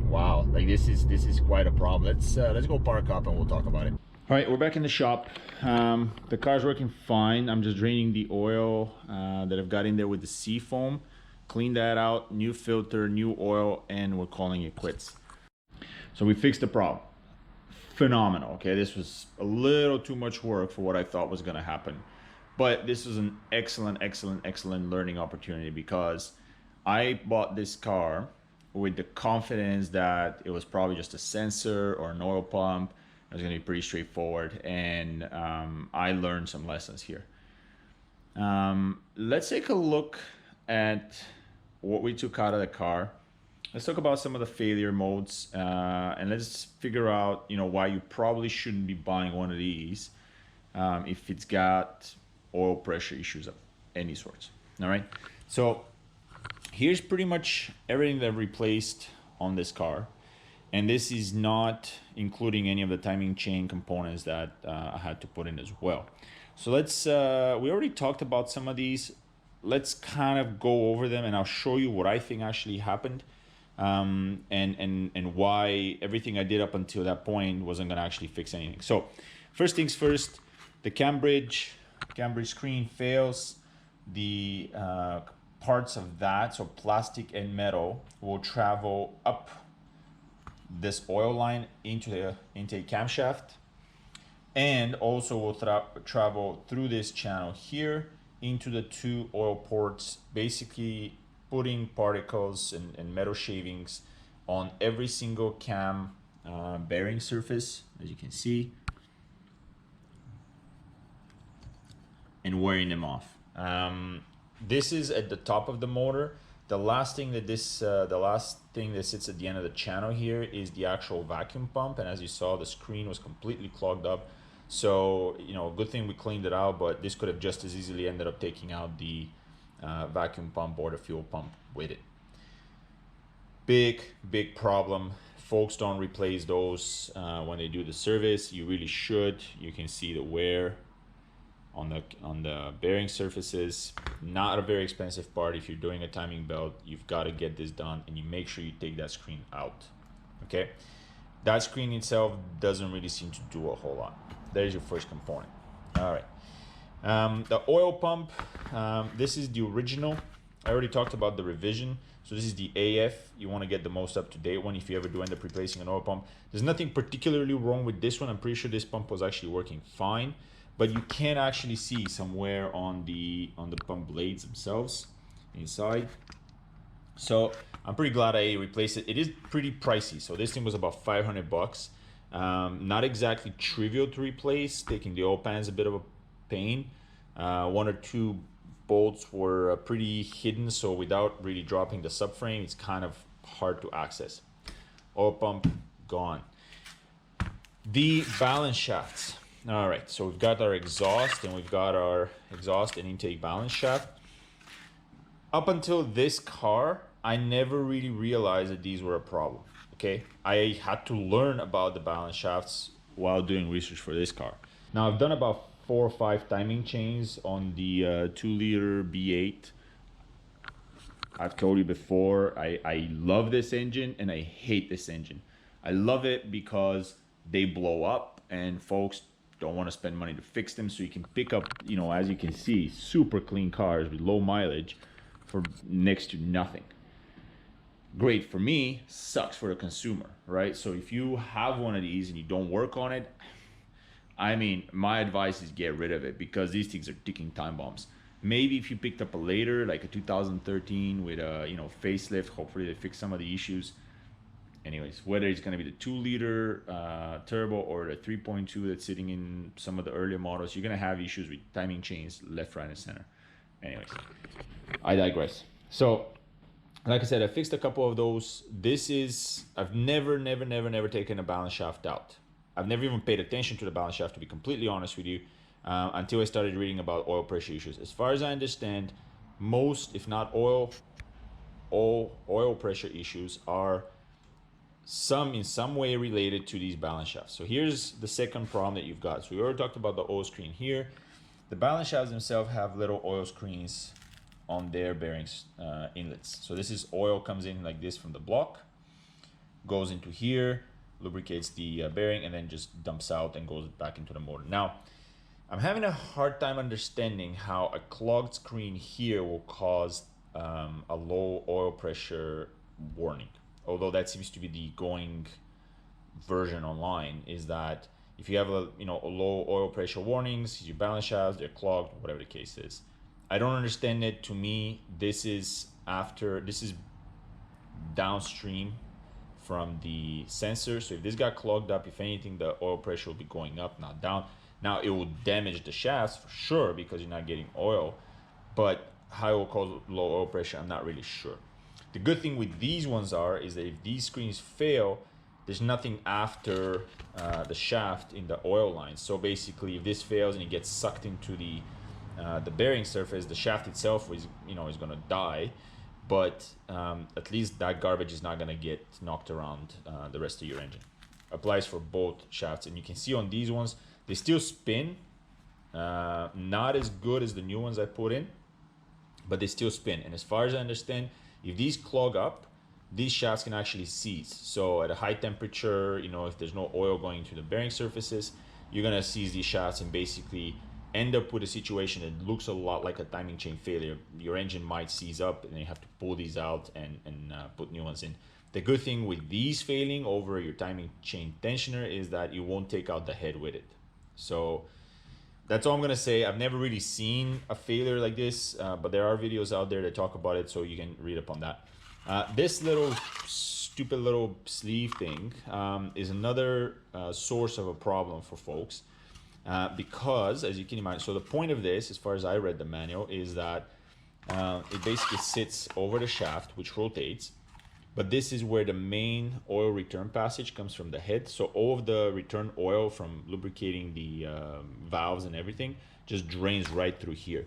[SPEAKER 2] Wow, like this is quite a problem. Let's go park up and we'll talk about it. All right, we're back in the shop. The car's working fine. I'm just draining the oil that I've got in there with the sea foam. Clean that out, new filter, new oil, and we're calling it quits. So we fixed the problem. Phenomenal. Okay, this was a little too much work for what I thought was going to happen. But this was an excellent learning opportunity, because I bought this car with the confidence that it was probably just a sensor or an oil pump. It was going to be pretty straightforward, and I learned some lessons here. Let's take a look at what we took out of the car. Let's talk about some of the failure modes, and let's figure out why you probably shouldn't be buying one of these if it's got oil pressure issues of any sorts. All right, so here's pretty much everything that I've replaced on this car, and this is not including any of the timing chain components that I had to put in as well. So let's we already talked about some of these. Let's kind of go over them, and I'll show you what I think actually happened, and why everything I did up until that point wasn't going to actually fix anything. So first things first, the cam bridge screen fails. The parts of that, so plastic and metal, will travel up this oil line into the intake camshaft, and also will travel through this channel here into the two oil ports, basically putting particles and metal shavings on every single cam bearing surface, as you can see, and wearing them off. This is at the top of the motor. The last thing that sits at the end of the channel here is the actual vacuum pump, and as you saw, the screen was completely clogged up. So, you know, good thing we cleaned it out, but this could have just as easily ended up taking out the vacuum pump or the fuel pump with it. Big problem. Folks don't replace those when they do the service. You really should. You can see the wear on the bearing surfaces. Not a very expensive part. If you're doing a timing belt, you've got to get this done, and you make sure you take that screen out. Okay, that screen itself doesn't really seem to do a whole lot. There's your first component. All right, the oil pump, this is the original. I already talked about the revision. So this is the AF. You want to get the most up-to-date one if you ever do end up replacing an oil pump. There's nothing particularly wrong with this one. I'm pretty sure this pump was actually working fine, but you can actually see some wear on the pump blades themselves inside. So I'm pretty glad I replaced it. It is pretty pricey. So this thing was about 500 bucks. Not exactly trivial to replace. Taking the oil pan is a bit of a pain. One or two bolts were pretty hidden, so without really dropping the subframe, it's kind of hard to access. Oil pump gone. The balance shafts. All right, so we've got our exhaust, and we've got our exhaust and intake balance shaft. Up until this car, I never really realized that these were a problem. Okay, I had to learn about the balance shafts while doing research for this car. Now I've done about 4 or 5 timing chains on the 2-liter B8. I've told you before, I love this engine and I hate this engine. I love it because they blow up and folks don't want to spend money to fix them, so you can pick up, you know, as you can see, super clean cars with low mileage for next to nothing. Great for me, sucks for the consumer, right? So if you have one of these and you don't work on it, I mean, my advice is get rid of it, because these things are ticking time bombs. Maybe if you picked up a later, like a 2013 with a, you know, facelift, hopefully they fix some of the issues. Anyways, whether it's going to be the 2-liter turbo or the 3.2 that's sitting in some of the earlier models, you're going to have issues with timing chains left, right, and center. Anyways, I digress. So, like I said, I fixed a couple of those. I've never taken a balance shaft out. I've never even paid attention to the balance shaft, to be completely honest with you, until I started reading about oil pressure issues. As far as I understand, most, if not oil pressure issues are in some way related to these balance shafts. So here's the second problem that you've got. So we already talked about the oil screen here. The balance shafts themselves have little oil screens on their bearings inlets. So this is oil comes in like this from the block, goes into here, lubricates the bearing, and then just dumps out and goes back into the motor. Now, I'm having a hard time understanding how a clogged screen here will cause a low oil pressure warning. Although that seems to be the going version online, is that if you have a low oil pressure warnings, your balance shafts, they're clogged, whatever the case is. I don't understand it. To me, this is downstream from the sensor. So if this got clogged up, if anything, the oil pressure will be going up, not down. Now it will damage the shafts for sure because you're not getting oil, but how it will cause low oil pressure, I'm not really sure. The good thing with these ones is that if these screens fail, there's nothing after the shaft in the oil line. So basically, if this fails and it gets sucked into the bearing surface, the shaft itself is going to die. But at least that garbage is not going to get knocked around the rest of your engine. Applies for both shafts, and you can see on these ones they still spin. Not as good as the new ones I put in, but they still spin. And as far as I understand, if these clog up, these shafts can actually seize. So at a high temperature, if there's no oil going to the bearing surfaces, you're gonna seize these shafts and basically end up with a situation that looks a lot like a timing chain failure. Your engine might seize up and you have to pull these out and put new ones in. The good thing with these failing over your timing chain tensioner is that you won't take out the head with it. So that's all I'm gonna say. I've never really seen a failure like this, but there are videos out there that talk about it, so you can read up on that. This little stupid little sleeve thing is another source of a problem for folks. Because, as you can imagine, so the point of this, as far as I read the manual, is that it basically sits over the shaft, which rotates, but this is where the main oil return passage comes from the head. So all of the return oil from lubricating the valves and everything just drains right through here.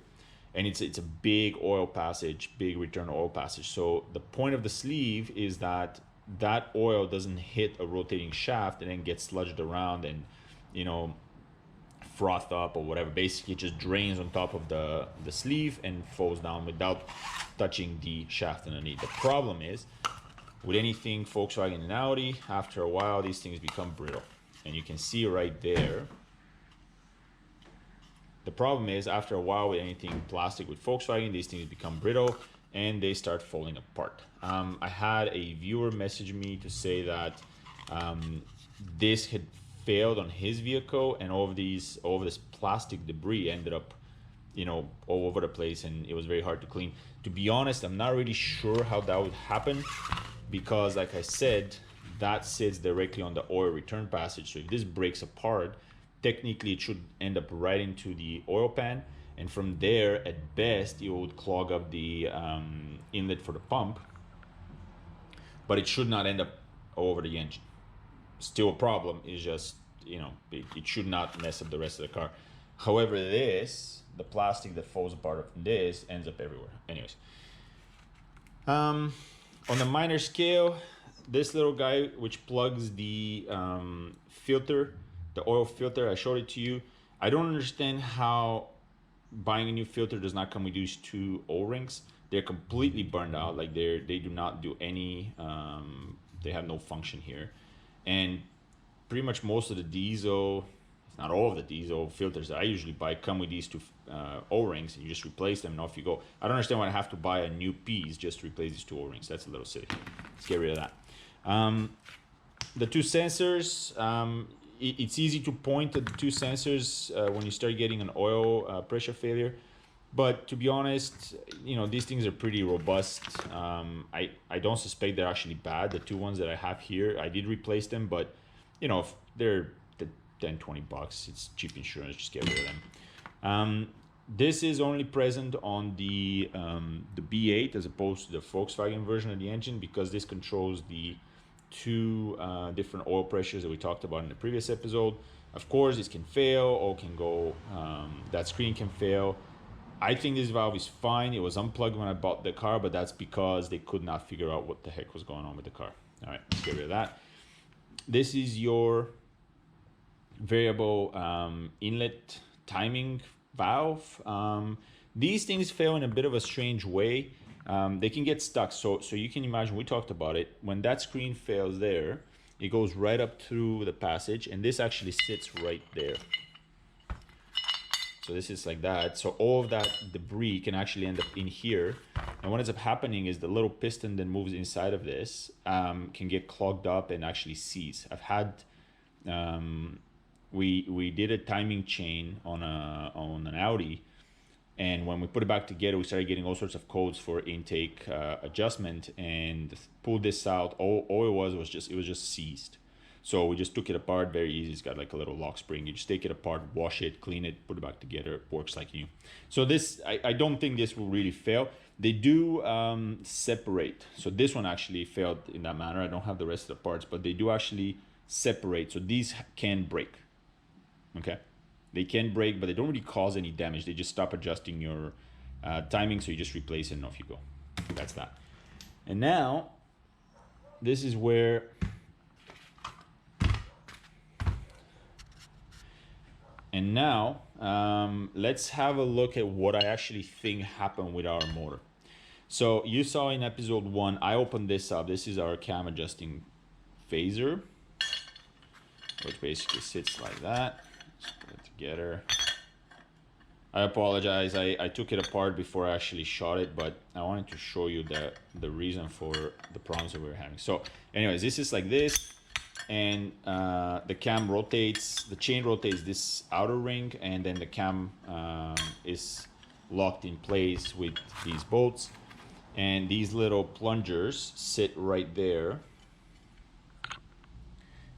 [SPEAKER 2] And it's a big oil passage, big return oil passage. So the point of the sleeve is that that oil doesn't hit a rotating shaft and then get sludged around and, you know, froth up or whatever. Basically it just drains on top of the sleeve and falls down without touching the shaft underneath. The problem is with anything Volkswagen and Audi, after a while these things become brittle, and you can see right there. The problem is after a while with anything plastic with Volkswagen, these things become brittle and they start falling apart. I had a viewer message me to say that this had failed on his vehicle, and all of this plastic debris ended up, you know, all over the place, and it was very hard to clean. To be honest, I'm not really sure how that would happen, because like I said, that sits directly on the oil return passage. So if this breaks apart, technically it should end up right into the oil pan, and from there at best it would clog up the inlet for the pump, but it should not end up all over the engine. Still a problem, is just, you know, it should not mess up the rest of the car. However, the plastic that falls apart from this ends up everywhere. Anyways, on a minor scale, this little guy which plugs the filter, the oil filter, I showed it to you. I don't understand how buying a new filter does not come with these two O-rings. They're completely burned out. Like they do not do any, they have no function here. And pretty much most of the diesel, if not all of the diesel filters that I usually buy come with these two O-rings, and you just replace them and off you go. I don't understand why I have to buy a new piece just to replace these two O-rings. That's a little silly. Let's get rid of that. The two sensors, it's easy to point at the two sensors when you start getting an oil pressure failure. But to be honest, you know, these things are pretty robust. I don't suspect they're actually bad. The two ones that I have here, I did replace them, but you know, if they're 10, 20 bucks, it's cheap insurance, just get rid of them. This is only present on the B8 as opposed to the Volkswagen version of the engine, because this controls the two different oil pressures that we talked about in the previous episode. Of course, this can fail or can go, that screen can fail. I think this valve is fine. It was unplugged when I bought the car, but that's because they could not figure out what the heck was going on with the car. All right, let's get rid of that. This is your variable inlet timing valve. These things fail in a bit of a strange way. They can get stuck. So you can imagine, we talked about it. When that screen fails there, it goes right up through the passage, and this actually sits right there. So this is like that. So all of that debris can actually end up in here. And what ends up happening is the little piston that moves inside of this can get clogged up and actually seize. I've had, we did a timing chain on an Audi, and when we put it back together, we started getting all sorts of codes for intake adjustment, and pulled this out. All it was just seized. So we just took it apart, very easy. It's got like a little lock spring. You just take it apart, wash it, clean it, put it back together. It works like new. So this, I don't think this will really fail. They do separate. So this one actually failed in that manner. I don't have the rest of the parts, but they do actually separate. So these can break, okay? They can break, but they don't really cause any damage. They just stop adjusting your timing, so you just replace it and off you go. That's that. And now, this is where... And now, let's have a look at what I actually think happened with our motor. So you saw in episode 1, I opened this up. This is our cam adjusting phaser, which basically sits like that. Let's put it together. I apologize. I took it apart before I actually shot it, but I wanted to show you the reason for the problems that we were having. So anyways, this is like this, and the cam rotates, the chain rotates this outer ring, and then the cam is locked in place with these bolts, and these little plungers sit right there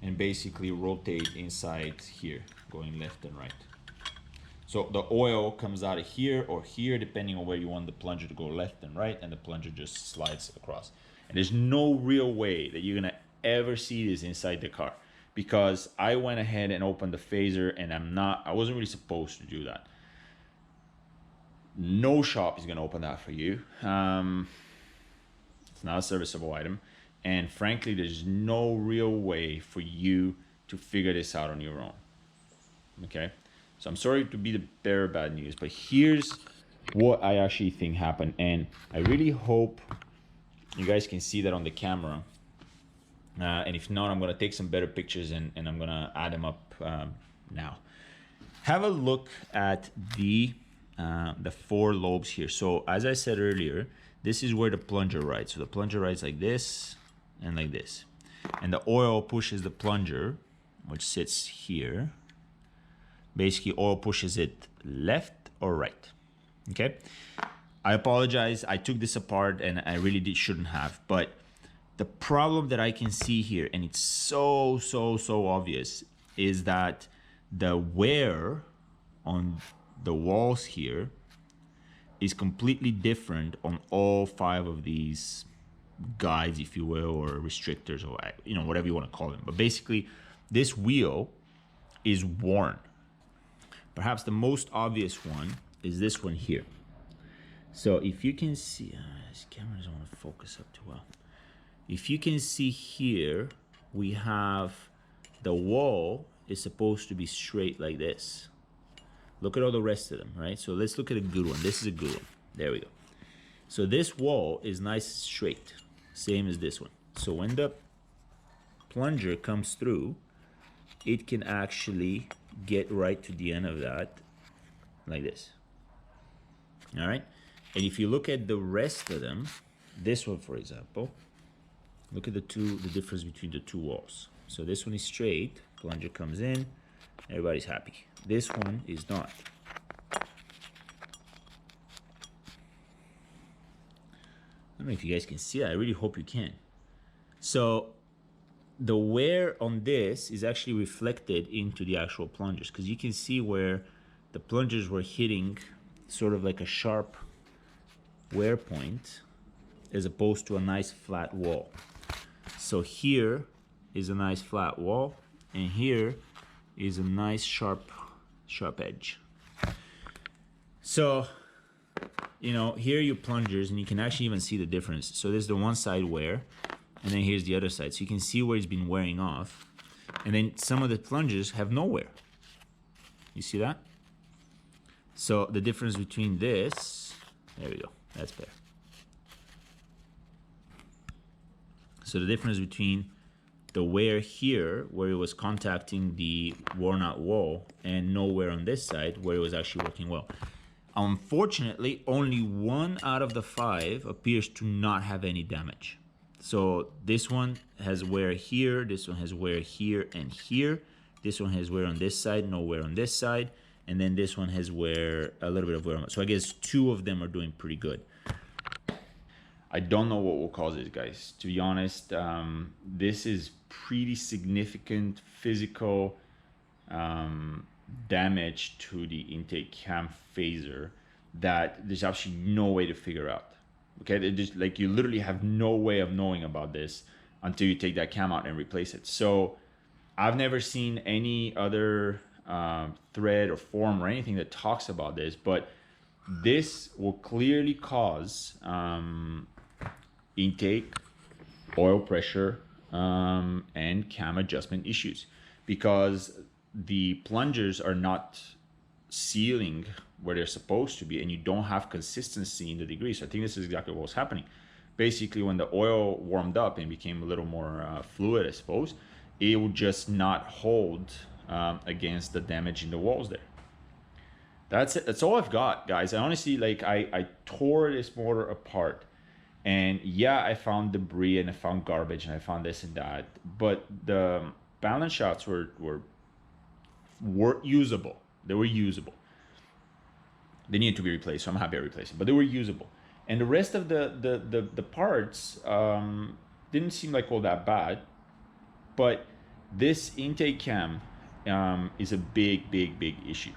[SPEAKER 2] and basically rotate inside here, going left and right. So the oil comes out of here or here, depending on where you want the plunger to go, left and right, and the plunger just slides across. And there's no real way that you're gonna ever see this inside the car, because I went ahead and opened the phaser, and I wasn't really supposed to do that. No shop is gonna open that for you. It's not a serviceable item. And frankly, there's no real way for you to figure this out on your own, okay? So I'm sorry to be the bearer of bad news, but here's what I actually think happened. And I really hope you guys can see that on the camera. And if not, I'm gonna take some better pictures and I'm gonna add them up now. Have a look at the 4 lobes here. So as I said earlier, this is where the plunger rides. So the plunger rides like this and like this. And the oil pushes the plunger, which sits here. Basically, oil pushes it left or right, okay? I apologize, I took this apart and I really shouldn't have, but the problem that I can see here, and it's so obvious, is that the wear on the walls here is completely different on all 5 of these guides, if you will, or restrictors, or whatever you want to call them. But basically, this wheel is worn. Perhaps the most obvious one is this one here. So if you can see, this camera doesn't want to focus up too well. If you can see here, we have the wall is supposed to be straight like this. Look at all the rest of them, right? So let's look at a good one. This is a good one. There we go. So this wall is nice and straight, same as this one. So when the plunger comes through, it can actually get right to the end of that like this. All right, and if you look at the rest of them, this one for example, look at the difference between the 2 walls. So this one is straight, plunger comes in, everybody's happy. This one is not. I don't know if you guys can see that. I really hope you can. So the wear on this is actually reflected into the actual plungers, because you can see where the plungers were hitting sort of like a sharp wear point as opposed to a nice flat wall. So here is a nice flat wall, and here is a nice sharp edge. So here are your plungers, and you can actually even see the difference. So there's the one side wear, and then here's the other side. So you can see where it's been wearing off. And then some of the plungers have no wear. You see that? So the difference between this, there we go, that's better. So the difference between the wear here, where it was contacting the worn out wall, and no wear on this side, where it was actually working well. Unfortunately, only 1 out of the 5 appears to not have any damage. So this one has wear here, this one has wear here and here. This one has wear on this side, no wear on this side. And then this one has wear, a little bit of wear on. So I guess 2 of them are doing pretty good. I don't know what will cause this, guys. To be honest, this is pretty significant physical damage to the intake cam phaser that there's actually no way to figure out. Okay, just like you literally have no way of knowing about this until you take that cam out and replace it. So I've never seen any other thread or forum or anything that talks about this, but this will clearly cause intake, oil pressure, and cam adjustment issues, because the plungers are not sealing where they're supposed to be, and you don't have consistency in the degrees. So I think this is exactly what was happening. Basically, when the oil warmed up and became a little more fluid, I suppose, it would just not hold against the damage in the walls there. That's it. That's all I've got, guys. I honestly, like, I tore this motor apart, and yeah, I found debris and I found garbage and I found this and that, but the balance shafts were usable. They were usable. They needed to be replaced, so I'm happy I replaced them, but they were usable. And the rest of the parts didn't seem like all that bad, but this intake cam is a big issue.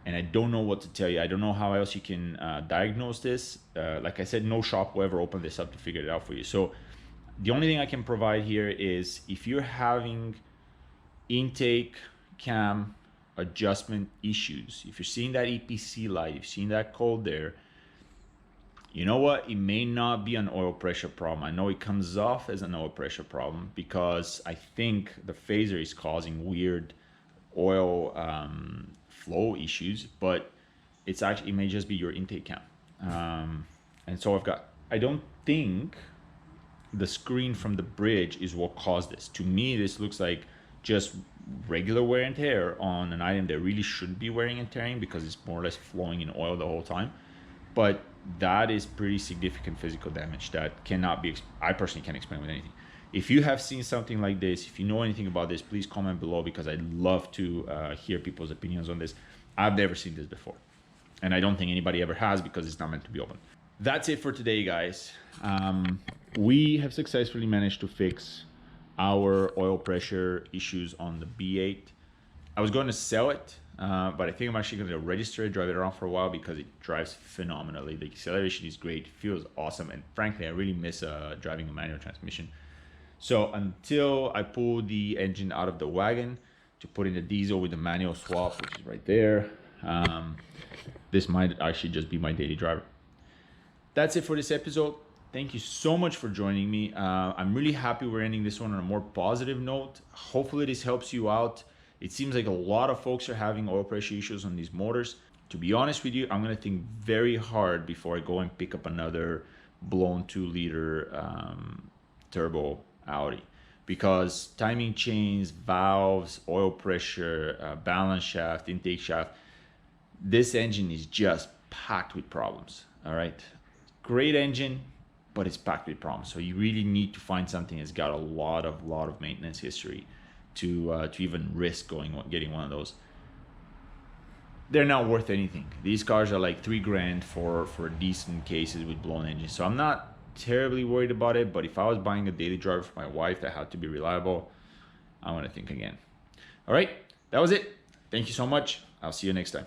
[SPEAKER 2] And I don't know what to tell you. I don't know how else you can diagnose this. Like I said, no shop will ever open this up to figure it out for you. So the only thing I can provide here is if you're having intake cam adjustment issues, if you're seeing that EPC light, if you're seeing that cold there, you know what? It may not be an oil pressure problem. I know it comes off as an oil pressure problem because I think the phaser is causing weird oil flow issues, but it's actually, it may just be your intake cam. And so I don't think the screen from the bridge is what caused this. To me, this looks like just regular wear and tear on an item that really shouldn't be wearing and tearing because it's more or less flowing in oil the whole time. But that is pretty significant physical damage that cannot be, I personally can't explain with anything. If you have seen something like this, if you know anything about this, please comment below because I'd love to hear people's opinions on this. I've never seen this before, and I don't think anybody ever has because it's not meant to be open. That's it for today, guys. We have successfully managed to fix our oil pressure issues on the B8. I was going to sell it, but I think I'm actually going to register it, drive it around for a while because it drives phenomenally. The acceleration is great, feels awesome, and frankly, I really miss driving a manual transmission. So until I pull the engine out of the wagon to put in the diesel with the manual swap, which is right there, this might actually just be my daily driver. That's it for this episode. Thank you so much for joining me. I'm really happy we're ending this one on a more positive note. Hopefully this helps you out. It seems like a lot of folks are having oil pressure issues on these motors. To be honest with you, I'm gonna think very hard before I go and pick up another blown 2-liter turbo Audi, because timing chains, valves, oil pressure, balance shaft, intake shaft, this engine is just packed with problems. All right, great engine, but it's packed with problems. So you really need to find something that's got a lot of maintenance history to even risk getting one of those. They're not worth anything. These cars are like $3 grand for decent cases with blown engines. So I'm not terribly worried about it, but if I was buying a daily driver for my wife that had to be reliable, I want to think again. All right, that was it. Thank you so much. I'll see you next time.